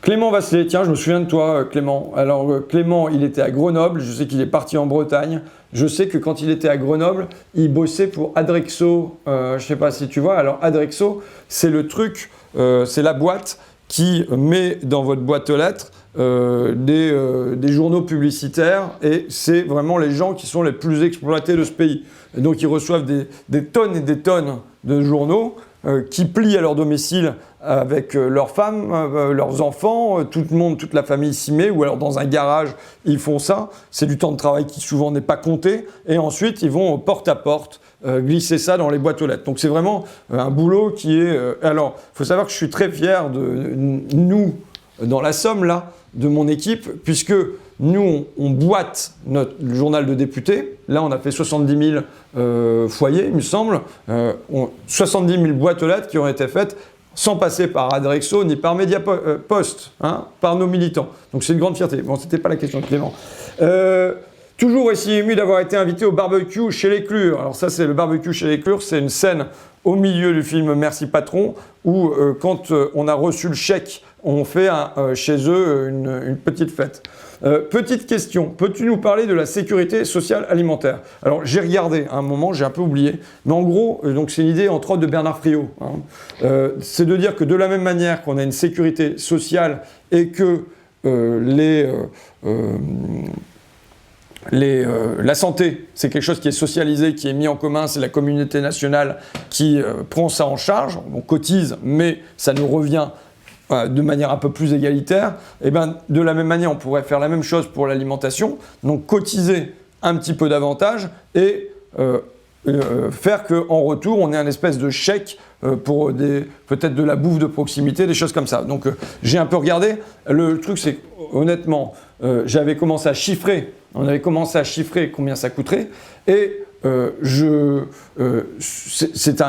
Clément Vasselet, tiens, je me souviens de toi, Clément. Alors, Clément, il était à Grenoble, je sais qu'il est parti en Bretagne. Je sais que quand il était à Grenoble, il bossait pour Adrexo. Je ne sais pas si tu vois. Alors, Adrexo, c'est le truc, c'est la boîte qui met dans votre boîte aux lettres des journaux publicitaires et c'est vraiment les gens qui sont les plus exploités de ce pays. Et donc, ils reçoivent des tonnes et des tonnes de journaux qui plient à leur domicile avec leurs femmes, leurs enfants, tout le monde, toute la famille s'y met, ou alors dans un garage, ils font ça. C'est du temps de travail qui souvent n'est pas compté. Et ensuite, ils vont porte à porte glisser ça dans les boîtes aux lettres. Donc c'est vraiment un boulot qui est... Alors, il faut savoir que je suis très fier de nous, dans la Somme, là, de mon équipe, puisque nous, on boite le journal de députés. Là, on a fait 70 000 foyers, il me semble. 70 000 boîtes aux lettres qui ont été faites sans passer par Adrexo ni par Mediapost, hein, par nos militants. Donc c'est une grande fierté. Bon, c'était pas la question de Clément. Toujours aussi ému d'avoir été invité au barbecue chez les Clures. Alors ça, c'est le barbecue chez les Clures, c'est une scène au milieu du film Merci Patron, où quand on a reçu le chèque, on fait chez eux une petite fête. Petite question, peux-tu nous parler de la sécurité sociale alimentaire? Alors j'ai regardé à un moment, j'ai un peu oublié, mais en gros, donc c'est une idée entre autres de Bernard Friot. Hein. C'est de dire que de la même manière qu'on a une sécurité sociale et que la santé, c'est quelque chose qui est socialisé, qui est mis en commun, c'est la communauté nationale qui prend ça en charge, on cotise, mais ça nous revient de manière un peu plus égalitaire. Et ben, de la même manière, on pourrait faire la même chose pour l'alimentation, donc cotiser un petit peu davantage et faire qu'en retour, on ait un espèce de chèque pour peut-être de la bouffe de proximité, des choses comme ça. Donc j'ai un peu regardé. Le truc, c'est honnêtement, j'avais commencé à chiffrer, on avait commencé à chiffrer combien ça coûterait, et c'est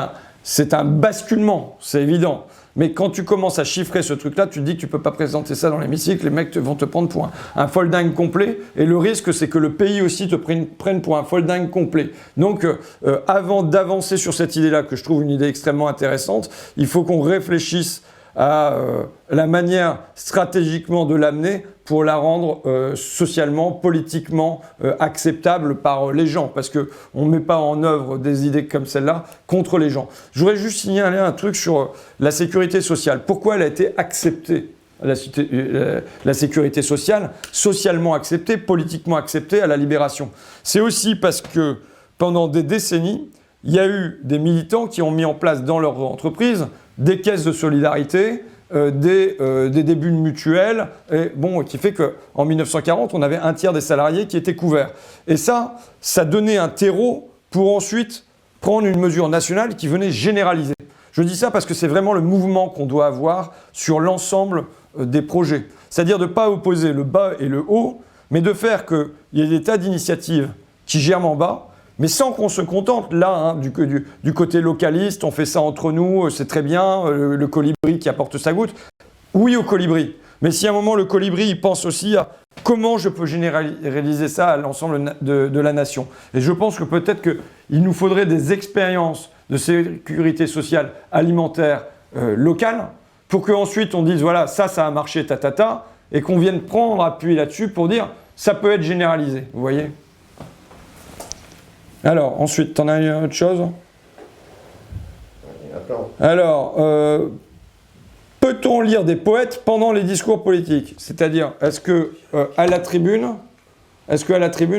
un basculement, c'est évident. Mais quand tu commences à chiffrer ce truc-là, tu te dis que tu ne peux pas présenter ça dans l'hémicycle, les mecs vont te prendre pour un folding complet, et le risque, c'est que le pays aussi te prenne pour un folding complet. Donc, avant d'avancer sur cette idée-là, que je trouve une idée extrêmement intéressante, il faut qu'on réfléchisse à la manière stratégiquement de l'amener pour la rendre socialement, politiquement acceptable par les gens, parce qu'on ne met pas en œuvre des idées comme celle-là contre les gens. Je voudrais juste signaler un truc sur la sécurité sociale. Pourquoi elle a été acceptée, la sécurité sociale, socialement acceptée, politiquement acceptée à la Libération? C'est aussi parce que pendant des décennies, il y a eu des militants qui ont mis en place dans leur entreprise des caisses de solidarité, des débuts de mutuelles, et bon, qui fait qu'en 1940, on avait un tiers des salariés qui étaient couverts. Et ça donnait un terreau pour ensuite prendre une mesure nationale qui venait généraliser. Je dis ça parce que c'est vraiment le mouvement qu'on doit avoir sur l'ensemble des projets. C'est-à-dire de ne pas opposer le bas et le haut, mais de faire qu'il y ait des tas d'initiatives qui germent en bas, mais sans qu'on se contente, là, hein, du côté localiste, on fait ça entre nous, c'est très bien, le colibri qui apporte sa goutte. Oui au colibri, mais si à un moment le colibri il pense aussi à comment je peux généraliser ça à l'ensemble de la nation. Et je pense que peut-être qu'il nous faudrait des expériences de sécurité sociale alimentaire locale pour qu'ensuite on dise voilà, ça a marché, et qu'on vienne prendre appui là-dessus pour dire ça peut être généralisé, vous voyez ? Alors, ensuite, t'en as une autre chose? Non. Alors, peut-on lire des poètes pendant les discours politiques? C'est-à-dire, est-ce qu'à la tribune,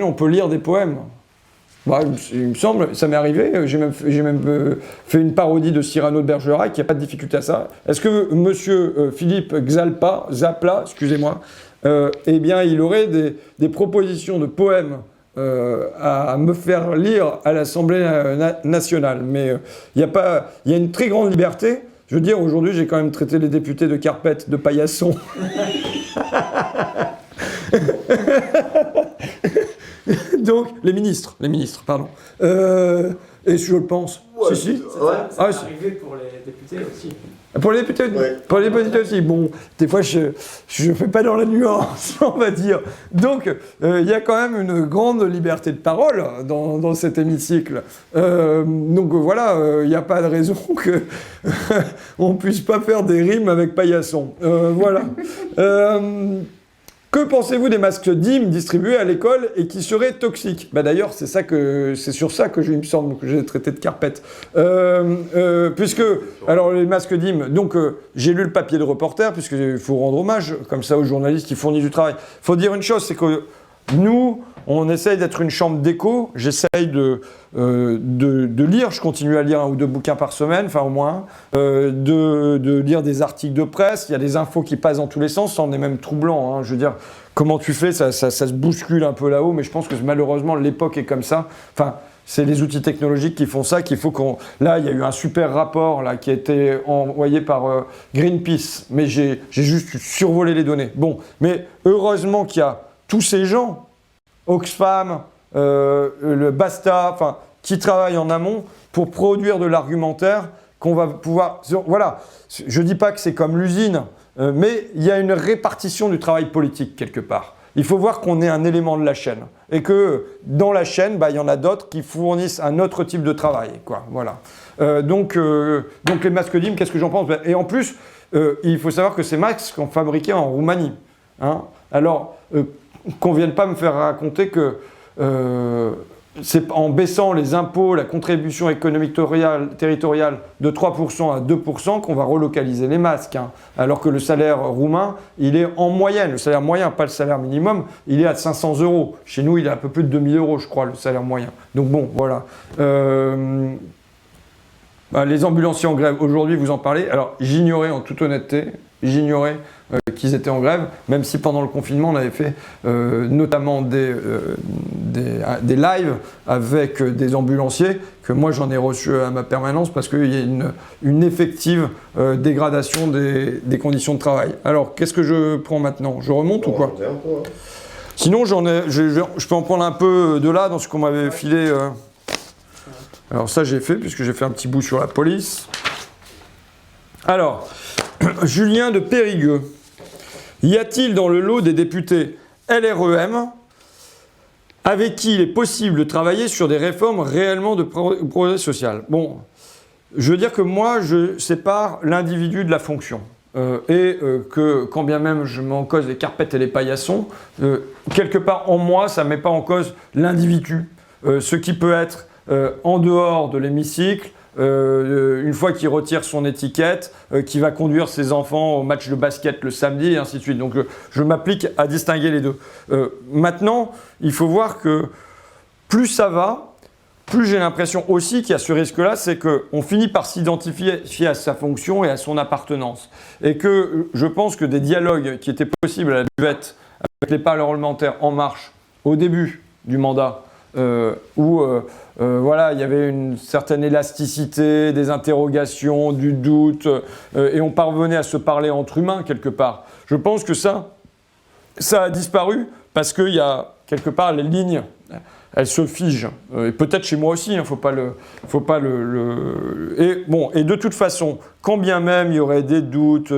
on peut lire des poèmes? Bah, il me semble, ça m'est arrivé, j'ai même fait une parodie de Cyrano de Bergerac, il n'y a pas de difficulté à ça. Est-ce que monsieur Philippe Zapla, excusez-moi, eh bien, il aurait des propositions de poèmes à me faire lire à l'Assemblée nationale? Mais il y a une très grande liberté. Je veux dire, aujourd'hui, j'ai quand même traité les députés de carpettes, de paillassons. Donc, les ministres, pardon. Et je le pense. Ouais, si. C'est Ah, arrivé pour les députés aussi. Pour les députés, Ouais. pour les députés aussi. Bon, des fois, je fais pas dans la nuance, on va dire. Donc, il y a quand même une grande liberté de parole dans cet hémicycle. Donc voilà, il n'y a pas de raison que on puisse pas faire des rimes avec paillasson. Voilà. Que pensez-vous des masques DIM distribués à l'école et qui seraient toxiques? Bah d'ailleurs, c'est sur ça que il me semble que j'ai traité de carpette. Puisque, alors les masques DIM, donc j'ai lu le papier de reporter, puisqu'il faut rendre hommage comme ça aux journalistes qui fournissent du travail. Il faut dire une chose, c'est que nous, on essaye d'être une chambre d'écho. J'essaye de lire, je continue à lire 1 ou 2 bouquins par semaine, enfin au moins, de lire des articles de presse. Il y a des infos qui passent dans tous les sens, ça en est même troublant. Hein. Je veux dire, comment tu fais, ça se bouscule un peu là-haut, mais je pense que malheureusement l'époque est comme ça. Enfin, c'est les outils technologiques qui font ça, qu'il faut qu'on... Là, il y a eu un super rapport là, qui a été envoyé par Greenpeace, mais j'ai juste survolé les données. Bon, mais heureusement qu'il y a tous ces gens, Oxfam, le Basta, enfin, qui travaillent en amont pour produire de l'argumentaire qu'on va pouvoir... Voilà, je ne dis pas que c'est comme l'usine, mais il y a une répartition du travail politique quelque part. Il faut voir qu'on est un élément de la chaîne et que dans la chaîne, bah, il y en a d'autres qui fournissent un autre type de travail, quoi. Voilà. Donc les masques DIM, qu'est-ce que j'en pense? Et en plus, il faut savoir que ces masques sont fabriqués en Roumanie. Hein. Alors, qu'on ne vienne pas me faire raconter que c'est en baissant les impôts, la contribution économique territoriale de 3% à 2% qu'on va relocaliser les masques. Hein. Alors que le salaire roumain, il est en moyenne, le salaire moyen, pas le salaire minimum, il est à 500 €. Chez nous, il est à un peu plus de 2000 €, je crois, le salaire moyen. Donc bon, voilà. Les ambulanciers en grève, aujourd'hui, vous en parlez. Alors, j'ignorais en toute honnêteté, qu'ils étaient en grève, même si pendant le confinement, on avait fait notamment des lives avec des ambulanciers, que moi j'en ai reçu à ma permanence parce qu'il y a une effective dégradation des conditions de travail. Alors, qu'est-ce que je prends maintenant? Je remonte ou quoi? Sinon, je peux en prendre un peu de là, dans ce qu'on m'avait filé. Alors ça, j'ai fait, puisque j'ai fait un petit bout sur la police. Alors, Julien de Périgueux. Y a-t-il dans le lot des députés LREM avec qui il est possible de travailler sur des réformes réellement de progrès social? Bon, je veux dire que moi, je sépare l'individu de la fonction. Que quand bien même je mets en cause les carpettes et les paillassons, quelque part en moi, ça ne met pas en cause l'individu. Ce qui peut être en dehors de l'hémicycle, une fois qu'il retire son étiquette, qui va conduire ses enfants au match de basket le samedi, et ainsi de suite. Donc je m'applique à distinguer les deux. Maintenant, il faut voir que plus ça va, plus j'ai l'impression aussi qu'il y a ce risque-là, c'est qu'on finit par s'identifier à sa fonction et à son appartenance. Et que je pense que des dialogues qui étaient possibles à la buvette avec les parlementaires En Marche au début du mandat, où voilà, il y avait une certaine élasticité, des interrogations, du doute, et on parvenait à se parler entre humains quelque part. Je pense que ça a disparu parce qu'il y a quelque part les lignes, elles se figent. Et peut-être chez moi aussi, il ne faut pas le... Et bon, et de toute façon, quand bien même il y aurait des doutes,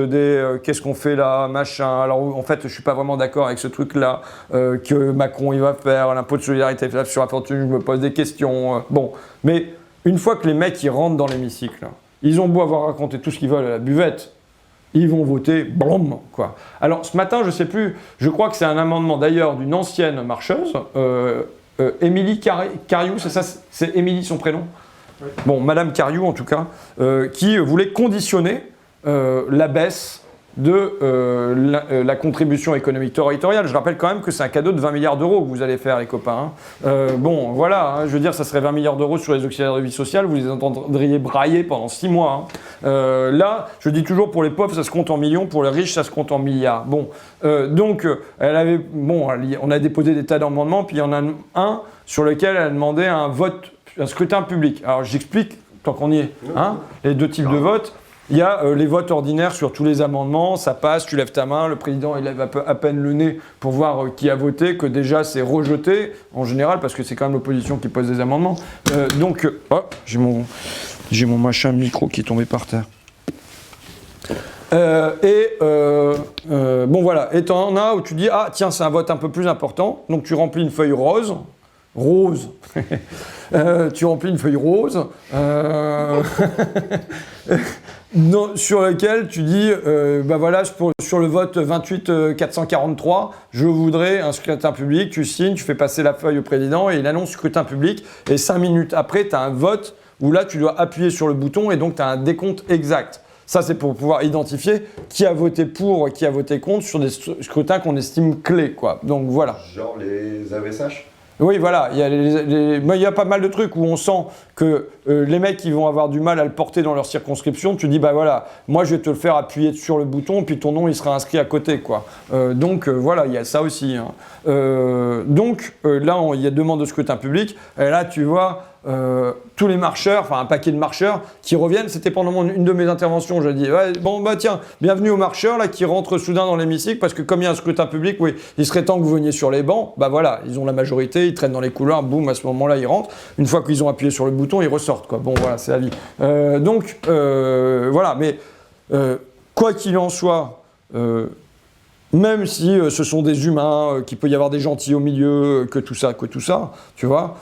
qu'est-ce qu'on fait là, machin. Alors en fait, je ne suis pas vraiment d'accord avec ce truc-là que Macron il va faire, l'impôt de solidarité sur la fortune, je me pose des questions. Bon, mais une fois que les mecs ils rentrent dans l'hémicycle, ils ont beau avoir raconté tout ce qu'ils veulent à la buvette, ils vont voter, blum, quoi. Alors ce matin, je ne sais plus, je crois que c'est un amendement d'ailleurs d'une ancienne marcheuse, Émilie Cariou, c'est ça, c'est Émilie son prénom, Oui. Bon, Madame Cariou en tout cas, qui voulait conditionner la baisse de la contribution économique territoriale. Je rappelle quand même que c'est un cadeau de 20 milliards d'euros que vous allez faire, les copains. Bon, voilà, je veux dire, ça serait 20 milliards d'euros sur les auxiliaires de vie sociale, vous les entendriez brailler pendant 6 mois. Là, je dis toujours, pour les pauvres, ça se compte en millions, pour les riches, ça se compte en milliards. Bon, donc, on a déposé des tas d'amendements, puis il y en a un sur lequel elle a demandé un scrutin public. Alors, j'explique, tant qu'on y est, les deux types de votes. Il y a les votes ordinaires sur tous les amendements, ça passe, tu lèves ta main, le président il lève à peine le nez pour voir qui a voté, que déjà c'est rejeté en général parce que c'est quand même l'opposition qui pose des amendements. Donc, j'ai mon machin micro qui est tombé par terre. Bon voilà, et t'en as où tu dis ah tiens c'est un vote un peu plus important, donc tu remplis une feuille rose. Tu remplis une feuille rose sur laquelle tu dis voilà, sur le vote 28 443, je voudrais un scrutin public, tu signes, tu fais passer la feuille au président et il annonce scrutin public et 5 minutes après tu as un vote où là tu dois appuyer sur le bouton et donc tu as un décompte exact. Ça, c'est pour pouvoir identifier qui a voté pour, qui a voté contre sur des scrutins qu'on estime clés, quoi. Donc voilà. Genre les AVSH. Oui, voilà, il y a pas mal de trucs où on sent que les mecs qui vont avoir du mal à le porter dans leur circonscription, tu dis, bah voilà, moi je vais te le faire appuyer sur le bouton, puis ton nom il sera inscrit à côté, quoi. Donc voilà, il y a ça aussi. Hein. Donc là, il y a demande de scrutin public, et là tu vois tous les marcheurs, enfin un paquet de marcheurs qui reviennent. C'était pendant une de mes interventions, je dis, ouais, bon bah tiens, bienvenue aux marcheurs là qui rentrent soudain dans l'hémicycle parce que comme il y a un scrutin public, oui, il serait temps que vous veniez sur les bancs. Bah voilà, ils ont la majorité, ils traînent dans les couloirs, boum, à ce moment-là ils rentrent. Une fois qu'ils ont appuyé sur le bouton, ils ressortent, quoi. Bon voilà, c'est la vie. Donc voilà, mais quoi qu'il en soit. Même si ce sont des humains, qu'il peut y avoir des gentils au milieu, que tout ça, tu vois,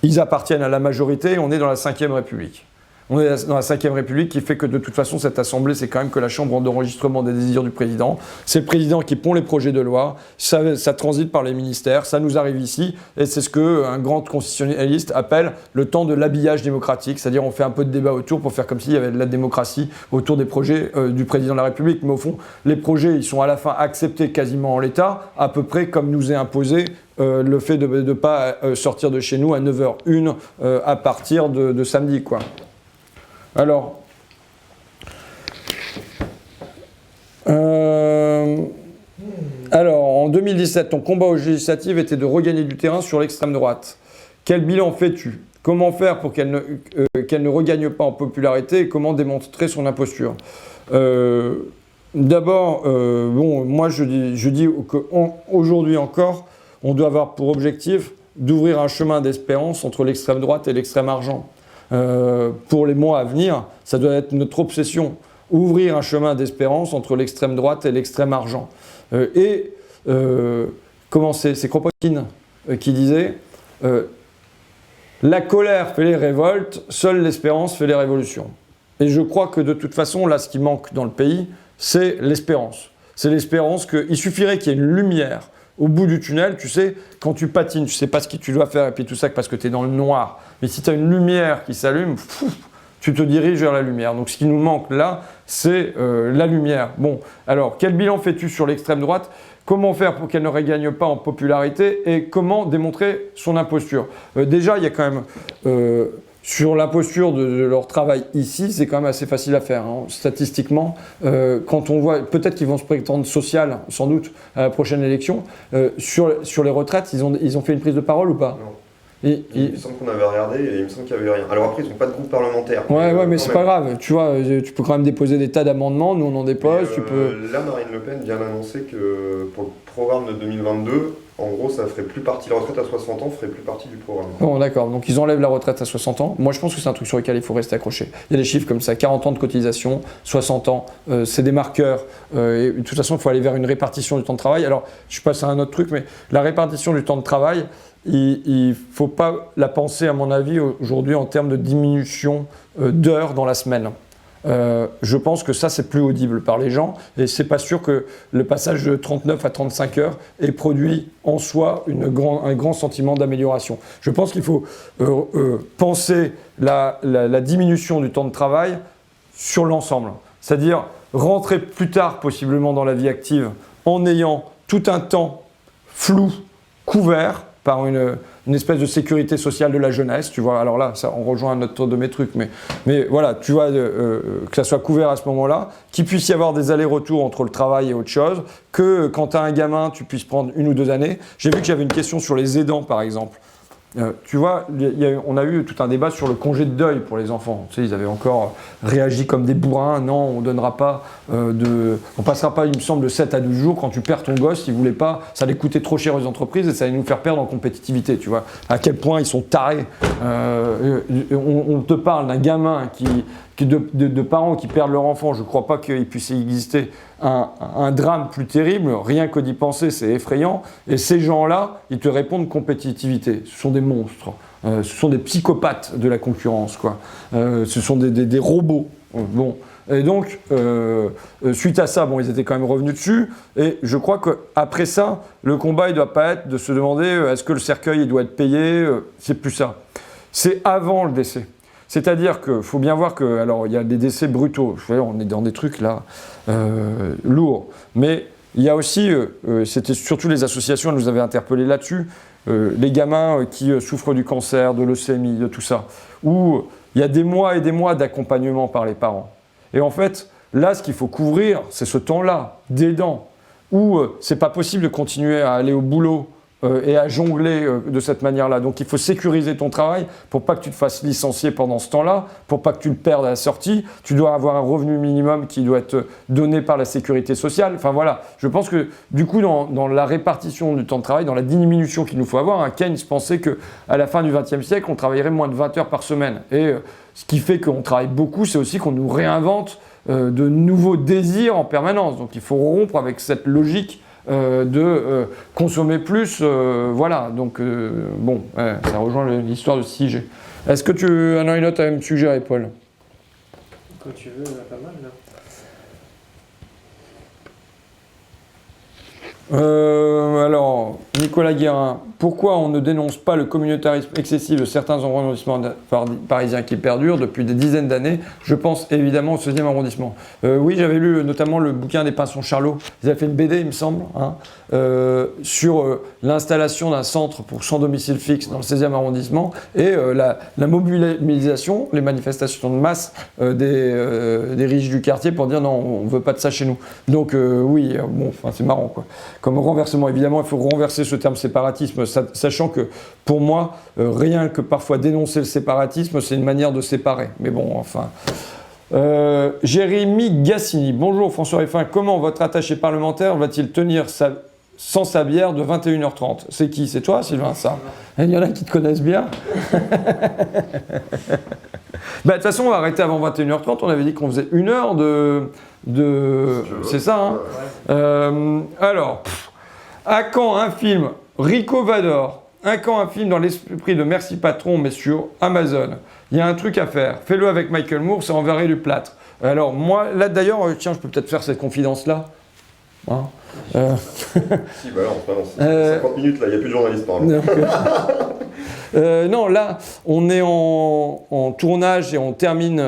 ils appartiennent à la majorité, on est dans la 5e République. On est dans la 5e République qui fait que de toute façon, cette assemblée, c'est quand même que la chambre d'enregistrement des désirs du président. C'est le président qui pond les projets de loi, ça transite par les ministères, ça nous arrive ici, et c'est ce qu'un grand constitutionnaliste appelle le temps de l'habillage démocratique, c'est-à-dire on fait un peu de débat autour pour faire comme s'il y avait de la démocratie autour des projets du président de la République. Mais au fond, les projets, ils sont à la fin acceptés quasiment en l'état, à peu près comme nous est imposé le fait de ne pas sortir de chez nous à 9h01 à partir de samedi, quoi. Alors, en 2017, ton combat aux législatives était de regagner du terrain sur l'extrême droite. Quel bilan fais-tu? Comment faire pour qu'elle ne regagne pas en popularité et comment démontrer son imposture? D'abord, moi je dis qu'aujourd'hui encore, on doit avoir pour objectif d'ouvrir un chemin d'espérance entre l'extrême droite et l'extrême argent. Pour les mois à venir, ça doit être notre obsession, ouvrir un chemin d'espérance entre l'extrême droite et l'extrême argent. Comment c'est Kropotkin qui disait la colère fait les révoltes, seule l'espérance fait les révolutions. Et je crois que de toute façon, là, ce qui manque dans le pays, c'est l'espérance. C'est l'espérance qu'il suffirait qu'il y ait une lumière au bout du tunnel, tu sais, quand tu patines, tu sais pas ce que tu dois faire et puis tout ça parce que tu es dans le noir. Mais si tu as une lumière qui s'allume, tu te diriges vers la lumière. Donc ce qui nous manque là, c'est la lumière. Bon, alors quel bilan fais-tu sur l'extrême droite? Comment faire pour qu'elle ne regagne pas en popularité et comment démontrer son imposture? Déjà, il y a quand même... sur l'imposture de leur travail ici, c'est quand même assez facile à faire. Hein. Statistiquement, quand on voit, peut-être qu'ils vont se prétendre social, sans doute, à la prochaine élection, sur les retraites, ils ont fait une prise de parole ou pas? Non. Il me semble qu'on avait regardé et il me semble qu'il n'y avait rien. Alors après, ils n'ont pas de groupe parlementaire. Ouais, mais c'est pas grave. Tu vois, tu peux quand même déposer des tas d'amendements. Nous, on en dépose. Là, Marine Le Pen vient d'annoncer que pour le programme de 2022, en gros, ça ferait plus partie. La retraite à 60 ans ferait plus partie du programme. Bon, d'accord. Donc, ils enlèvent la retraite à 60 ans. Moi, je pense que c'est un truc sur lequel il faut rester accroché. Il y a des chiffres comme ça 40 ans de cotisation, 60 ans. C'est des marqueurs. Et de toute façon, il faut aller vers une répartition du temps de travail. Alors, je passe à un autre truc, mais la répartition du temps de travail, il ne faut pas la penser, à mon avis, aujourd'hui en termes de diminution d'heures dans la semaine. je pense que ça, c'est plus audible par les gens. Et c'est pas sûr que le passage de 39 à 35 heures ait produit en soi un grand sentiment d'amélioration. Je pense qu'il faut penser la diminution du temps de travail sur l'ensemble. C'est-à-dire rentrer plus tard possiblement dans la vie active en ayant tout un temps flou, couvert par une espèce de sécurité sociale de la jeunesse, tu vois. Alors là, ça, on rejoint un autre de mes trucs, mais voilà, tu vois, que ça soit couvert à ce moment-là, qu'il puisse y avoir des allers-retours entre le travail et autre chose, que quand tu as un gamin, tu puisses prendre 1 ou 2 années. J'ai vu que j'avais une question sur les aidants, par exemple. Tu vois, on a eu tout un débat sur le congé de deuil pour les enfants. Tu sais, ils avaient encore réagi comme des bourrins. Non, on donnera pas on passera pas, il me semble, de 7 à 12 jours. Quand tu perds ton gosse, ils voulaient pas, ça allait coûter trop cher aux entreprises et ça allait nous faire perdre en compétitivité. Tu vois, à quel point ils sont tarés. On te parle d'un gamin de parents qui perdent leur enfant. Je crois pas qu'il puisse exister un drame plus terrible. Rien que d'y penser, c'est effrayant. Et ces gens-là, ils te répondent compétitivité. Ce sont des monstres. Ce sont des psychopathes de la concurrence, quoi. Ce sont des robots. Bon. Et donc, suite à ça, bon, ils étaient quand même revenus dessus. Et je crois qu'après ça, le combat, il ne doit pas être de se demander est-ce que le cercueil il doit être payé. C'est plus ça. C'est avant le décès. C'est-à-dire qu'il faut bien voir que, alors, il y a des décès brutaux. On est dans des trucs là lourds. Mais il y a aussi, c'était surtout les associations qui nous avaient interpellés là-dessus, les gamins qui souffrent du cancer, de leucémie, de tout ça, où il y a des mois et des mois d'accompagnement par les parents. Et en fait, là, ce qu'il faut couvrir, c'est ce temps-là, d'aidant, où c'est pas possible de continuer à aller au boulot et à jongler de cette manière-là. Donc il faut sécuriser ton travail pour pas que tu te fasses licencier pendant ce temps-là, pour pas que tu le perdes à la sortie. Tu dois avoir un revenu minimum qui doit être donné par la sécurité sociale. Enfin voilà, je pense que du coup dans la répartition du temps de travail, dans la diminution qu'il nous faut avoir, Keynes pensait qu'à la fin du XXe siècle, on travaillerait moins de 20 heures par semaine. Et ce qui fait qu'on travaille beaucoup, c'est aussi qu'on nous réinvente de nouveaux désirs en permanence. Donc il faut rompre avec cette logique de consommer plus, voilà, donc bon, ça rejoint l'histoire de 6G. Est-ce que tu en as une autre à me suggérer, Paul? Quand tu veux, il y en a pas mal là. Alors, Nicolas Guérin, pourquoi on ne dénonce pas le communautarisme excessif de certains arrondissements parisiens qui perdurent depuis des dizaines d'années? Je pense évidemment au 16e arrondissement. Oui, j'avais lu notamment le bouquin des Pinsons Charlot. Ils avaient fait une BD, il me semble, sur l'installation d'un centre pour sans domicile fixe dans le 16e arrondissement et la mobilisation, les manifestations de masse des riches du quartier pour dire non, on ne veut pas de ça chez nous. Donc oui, bon, enfin, c'est marrant, quoi. Comme renversement, évidemment, il faut renverser ce terme séparatisme, sachant que pour moi, rien que parfois dénoncer le séparatisme, c'est une manière de séparer. Mais bon, enfin. Jérémy Gassini, bonjour François Ruffin, comment votre attaché parlementaire va-t-il tenir sans sa bière de 21h30? C'est qui? C'est toi, Sylvain, ça? Il y en a qui te connaissent bien. De toute façon, on va arrêter avant 21h30. On avait dit qu'on faisait 1 heure de... C'est ça, hein? Alors, à quand un film Rico Vador? À quand un film dans l'esprit de Merci Patron, mais sur Amazon? Il y a un truc à faire. Fais-le avec Michael Moore, c'est enverré du plâtre. Alors, moi, là d'ailleurs, tiens, je peux peut-être faire cette confidence-là. Hein Si, bah là, on se balance. 50 minutes, là, il n'y a plus de journalistes par là. Non, là, on est en tournage et on termine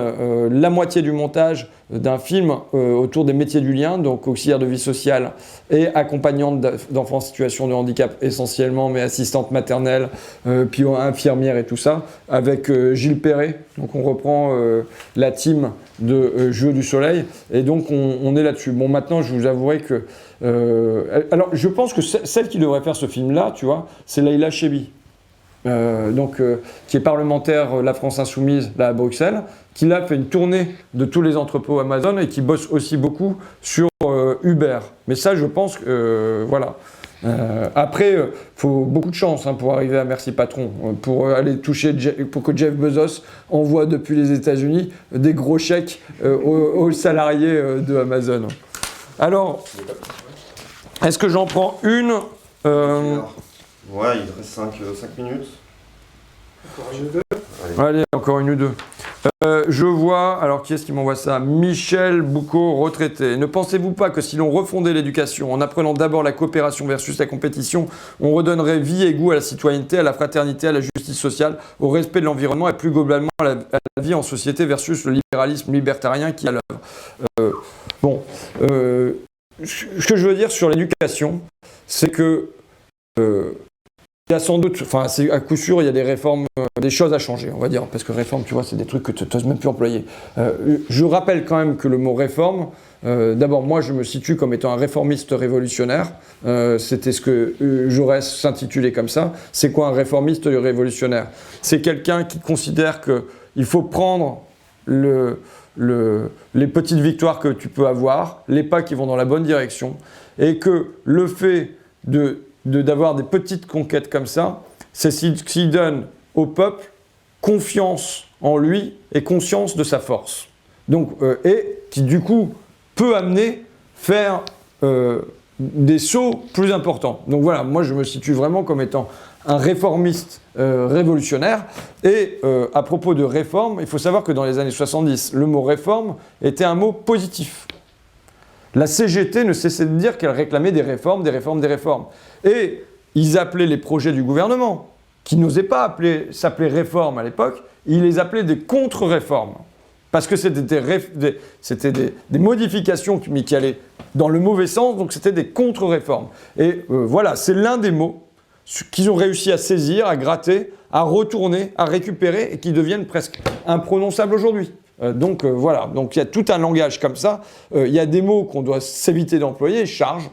la moitié du montage d'un film autour des métiers du lien, donc auxiliaire de vie sociale et accompagnante d'enfants en situation de handicap essentiellement, mais assistante maternelle, puis infirmière et tout ça, avec Gilles Perret. Donc on reprend la team de Jeux du Soleil, et donc on est là-dessus. Bon, maintenant, je vous avouerai que... alors, je pense que celle qui devrait faire ce film-là, tu vois, c'est Leïla Chebbi. Qui est parlementaire La France Insoumise là à Bruxelles, qui là fait une tournée de tous les entrepôts Amazon et qui bosse aussi beaucoup sur Uber. Mais ça, je pense que voilà. Après, faut beaucoup de chance pour arriver à Merci Patron, pour aller toucher, pour que Jeff Bezos envoie depuis les États-Unis des gros chèques aux salariés de Amazon. Alors, est-ce que j'en prends une Ouais, il reste 5 minutes. Encore une ou deux. Allez, encore une ou deux. Je vois, alors qui est-ce qui m'envoie ça? Michel Boucaud, retraité. Ne pensez-vous pas que si l'on refondait l'éducation en apprenant d'abord la coopération versus la compétition, on redonnerait vie et goût à la citoyenneté, à la fraternité, à la justice sociale, au respect de l'environnement et plus globalement à la vie en société versus le libéralisme libertarien qui est à l'œuvre? Ce que je veux dire sur l'éducation, c'est que il y a sans doute, enfin à coup sûr, il y a des réformes, des choses à changer, on va dire, parce que réforme, tu vois, c'est des trucs que tu n'oses même plus employer. Je rappelle quand même que le mot réforme, d'abord moi je me situe comme étant un réformiste révolutionnaire, c'était ce que Jaurès s'intitulait comme ça. C'est quoi un réformiste révolutionnaire? C'est quelqu'un qui considère qu'il faut prendre les petites victoires que tu peux avoir, les pas qui vont dans la bonne direction, et que le fait d'avoir des petites conquêtes comme ça, c'est ce qui donne au peuple confiance en lui et conscience de sa force. Donc, et qui du coup peut amener faire des sauts plus importants. Donc voilà, moi je me situe vraiment comme étant un réformiste révolutionnaire. Et à propos de réforme, il faut savoir que dans les années 70, le mot réforme était un mot positif. La CGT ne cessait de dire qu'elle réclamait des réformes, des réformes, des réformes. Et ils appelaient les projets du gouvernement, qui n'osaient pas s'appeler réformes à l'époque, ils les appelaient des contre-réformes. Parce que c'était des modifications mais qui allaient dans le mauvais sens, donc c'était des contre-réformes. Et voilà, c'est l'un des mots qu'ils ont réussi à saisir, à gratter, à retourner, à récupérer, et qui deviennent presque imprononçables aujourd'hui. Donc voilà, donc il y a tout un langage comme ça. Il y a des mots qu'on doit s'éviter d'employer, charge,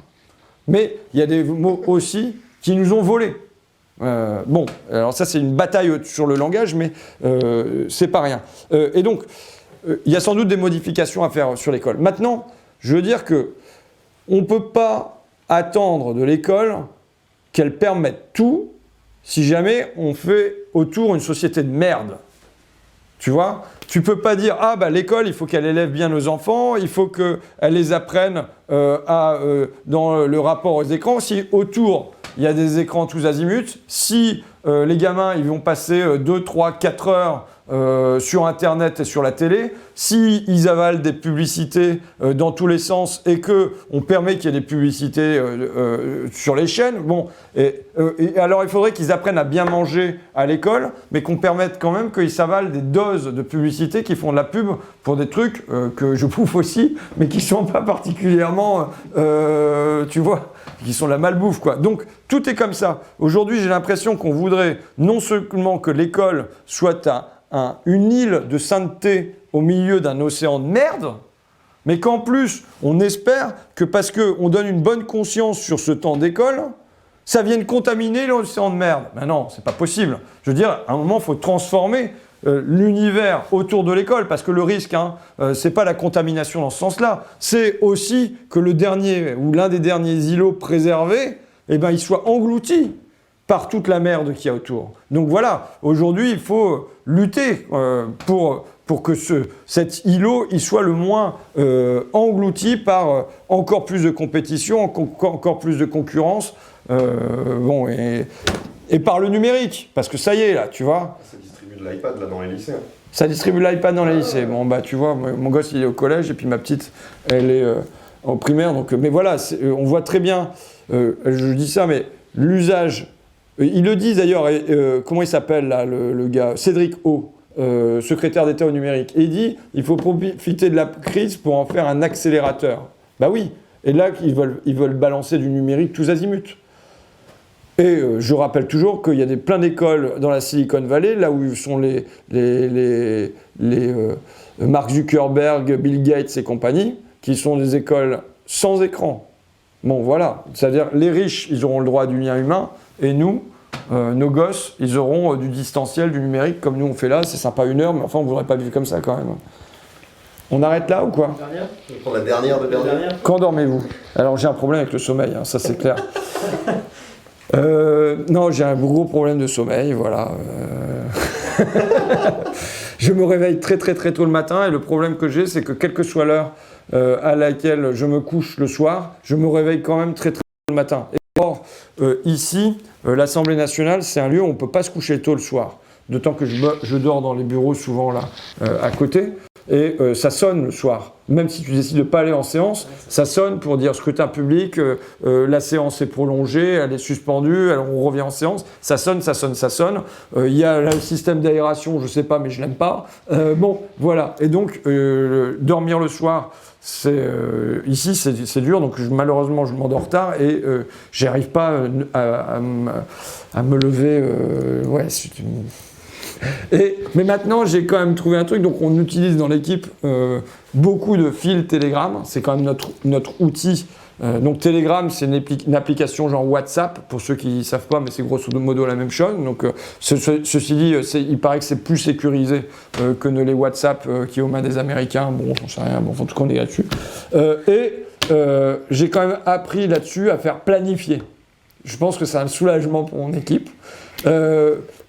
mais il y a des mots aussi qui nous ont volés. Bon, alors ça c'est une bataille sur le langage, mais c'est pas rien. Et donc, il y a sans doute des modifications à faire sur l'école. Maintenant, je veux dire que on ne peut pas attendre de l'école qu'elle permette tout si jamais on fait autour une société de merde. Tu vois, tu peux pas dire ah bah l'école il faut qu'elle élève bien nos enfants, il faut qu'elle les apprenne dans le rapport aux écrans. Si autour il y a des écrans tous azimuts, si les gamins ils vont passer 2, 3, 4 heures sur internet et sur la télé, si ils avalent des publicités dans tous les sens et que on permet qu'il y ait des publicités sur les chaînes, bon, et alors il faudrait qu'ils apprennent à bien manger à l'école, mais qu'on permette quand même qu'ils s'avalent des doses de publicités qui font de la pub pour des trucs que je bouffe aussi, mais qui sont pas particulièrement, tu vois, qui sont la malbouffe quoi. Donc tout est comme ça. Aujourd'hui j'ai l'impression qu'on voudrait non seulement que l'école soit une île de sainteté au milieu d'un océan de merde, mais qu'en plus, on espère que parce qu'on donne une bonne conscience sur ce temps d'école, ça vienne contaminer l'océan de merde. Ben non, c'est pas possible. Je veux dire, à un moment, il faut transformer l'univers autour de l'école, parce que le risque, c'est pas la contamination dans ce sens-là, c'est aussi que le dernier, ou l'un des derniers îlots préservés, eh ben, il soit englouti par toute la merde qu'il y a autour. Donc voilà, aujourd'hui, il faut lutter pour que cet îlot il soit le moins englouti par encore plus de compétition, encore plus de concurrence, bon, et par le numérique, parce que ça y est, là, tu vois. Ça distribue de l'iPad là dans les lycées. Ça distribue l'iPad dans les lycées. Bon, bah, tu vois, mon gosse, il est au collège, et puis ma petite, elle est en primaire. Donc, mais voilà, on voit très bien, je dis ça, mais l'usage... Ils le disent d'ailleurs, comment il s'appelle là, le gars, Cédric O, secrétaire d'État au numérique. Et il dit il faut profiter de la crise pour en faire un accélérateur. Bah oui, et là ils veulent balancer du numérique tous azimuts. Et je rappelle toujours qu'il y a plein d'écoles dans la Silicon Valley, là où sont les Mark Zuckerberg, Bill Gates et compagnie, qui sont des écoles sans écran. Bon voilà, c'est-à-dire les riches, ils auront le droit du lien humain, et nous, nos gosses, ils auront du distanciel, du numérique, comme nous on fait là, c'est sympa 1 heure, mais enfin on ne voudrait pas vivre comme ça quand même. On arrête là ou quoi? Je vais prendre la dernière de dernière. Quand dormez-vous? Alors j'ai un problème avec le sommeil, ça c'est clair. Non, j'ai un gros problème de sommeil, voilà. Je me réveille très très très tôt le matin, et le problème que j'ai, c'est que quelle que soit l'heure à laquelle je me couche le soir, je me réveille quand même très très tôt le matin. Or, ici, l'Assemblée nationale, c'est un lieu où on ne peut pas se coucher tôt le soir. d'autant que je dors dans les bureaux souvent là, à côté. Et ça sonne le soir. Même si tu décides de ne pas aller en séance, ça sonne pour dire scrutin public, la séance est prolongée, elle est suspendue, alors on revient en séance. Ça sonne, ça sonne, ça sonne. Il y a le système d'aération, je ne sais pas, mais je ne l'aime pas. Bon, voilà. Et donc, dormir le soir, ici, c'est dur. Donc, malheureusement, je m'endors tard et j'arrive pas à me lever. Mais maintenant, j'ai quand même trouvé un truc. Donc, on utilise dans l'équipe beaucoup de fils Telegram. C'est quand même notre outil. Donc, Telegram, c'est une application genre WhatsApp, pour ceux qui ne savent pas, mais c'est grosso modo la même chose. Donc, ceci dit, il paraît que c'est plus sécurisé que ne les WhatsApp qui est aux mains des Américains. Bon, j'en sais rien. Bon, en tout cas, on est là-dessus. J'ai quand même appris là-dessus à faire planifier. Je pense que c'est un soulagement pour mon équipe.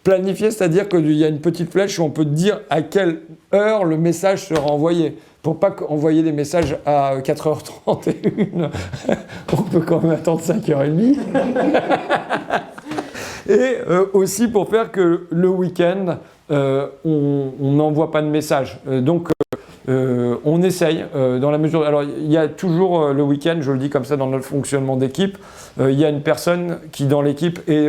Planifier, c'est-à-dire qu'il y a une petite flèche où on peut dire à quelle heure le message sera envoyé. Pour pas envoyer des messages à 4h31, on peut quand même attendre 5h30. Et aussi pour faire que le week-end, on n'envoie pas de messages. Donc, on essaye dans la mesure. Alors, il y a toujours le week-end, je le dis comme ça dans notre fonctionnement d'équipe, il y a une personne qui dans l'équipe est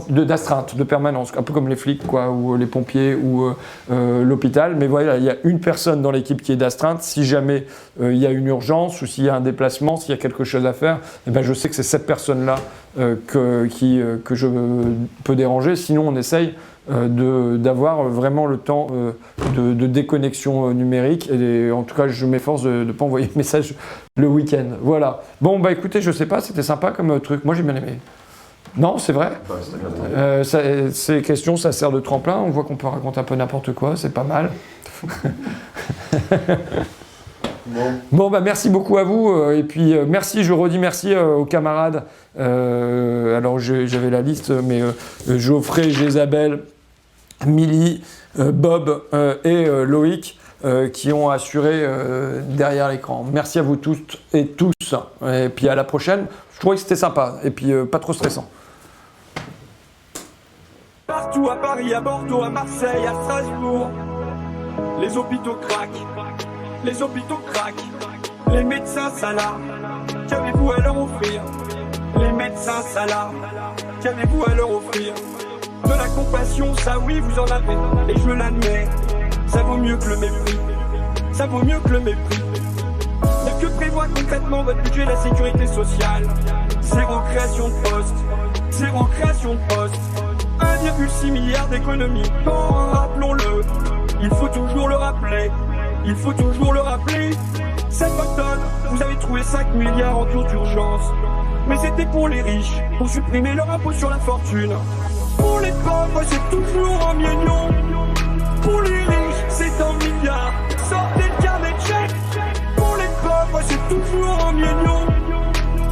d'astreinte, de permanence, un peu comme les flics, quoi, ou les pompiers, ou l'hôpital. Mais voilà, il y a une personne dans l'équipe qui est d'astreinte. Si jamais il y a une urgence ou s'il y a un déplacement, s'il y a quelque chose à faire, eh ben, je sais que c'est cette personne-là que je peux déranger. Sinon, on essaye d'avoir vraiment le temps de déconnexion numérique et en tout cas je m'efforce de ne pas envoyer de message le week-end. Voilà. Bon bah écoutez, je sais pas, c'était sympa comme truc, moi j'ai bien aimé. Non, c'est vrai. Ces questions, ça sert de tremplin, on voit qu'on peut raconter un peu n'importe quoi, c'est pas mal. Bon bah merci beaucoup à vous et puis merci, je redis merci aux camarades. Alors j'avais la liste, mais Geoffrey, Jésabelle, Milly, Bob et Loïc qui ont assuré derrière l'écran. Merci à vous toutes et tous et puis à la prochaine. Je trouvais que c'était sympa et puis pas trop stressant. Partout à Paris, à Bordeaux, à Marseille, à Strasbourg, les hôpitaux craquent, les hôpitaux craquent, les médecins s'alarment, qu'avez-vous à leur offrir? Les médecins s'alarment, qu'avez-vous à leur offrir? De la compassion, ça oui, vous en avez, et je l'admets, ça vaut mieux que le mépris, ça vaut mieux que le mépris. Mais que prévoit concrètement votre budget, la sécurité sociale? Zéro création de postes, zéro création de postes, 1,6 milliard d'économies. Quand, rappelons-le, il faut toujours le rappeler, il faut toujours le rappeler. Cet automne, vous avez trouvé 5 milliards en tour d'urgence, mais c'était pour les riches, pour supprimer leur impôt sur la fortune. Pour les pauvres, c'est toujours en millions. Pour les riches, c'est en milliards. Sortez le carnet de chèques. Pour les pauvres, c'est toujours en millions.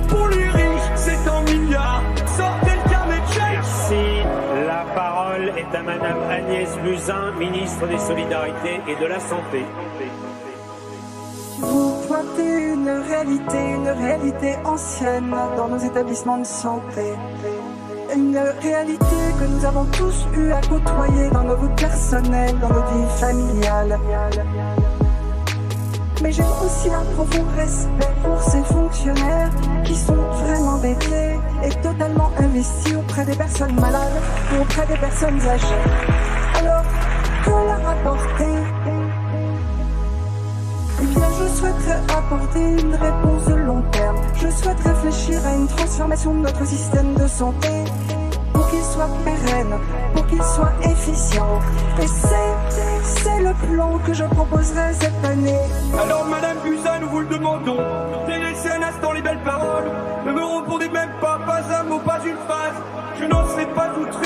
Pour les riches, c'est en milliards. Sortez le carnet de chèques. Merci. La parole est à Madame Agnès Buzyn, ministre des Solidarités et de la Santé. Vous pointez une réalité ancienne dans nos établissements de santé. Une réalité que nous avons tous eu à côtoyer dans nos vies personnelles, dans nos vies familiales. Mais j'ai aussi un profond respect pour ces fonctionnaires qui sont vraiment dédiés et totalement investis auprès des personnes malades ou auprès des personnes âgées. Alors, que leur apporter? Eh bien, je souhaiterais apporter une réponse de long terme. Je souhaite réfléchir à une transformation de notre système de santé pour qu'il soit pérenne, pour qu'il soit efficient. Et c'est le plan que je proposerai cette année. Alors Madame Buzyn, nous vous le demandons, délaissez un instant les belles paroles. Ne me répondez même pas un mot, pas une phrase. Je n'en serai pas outré.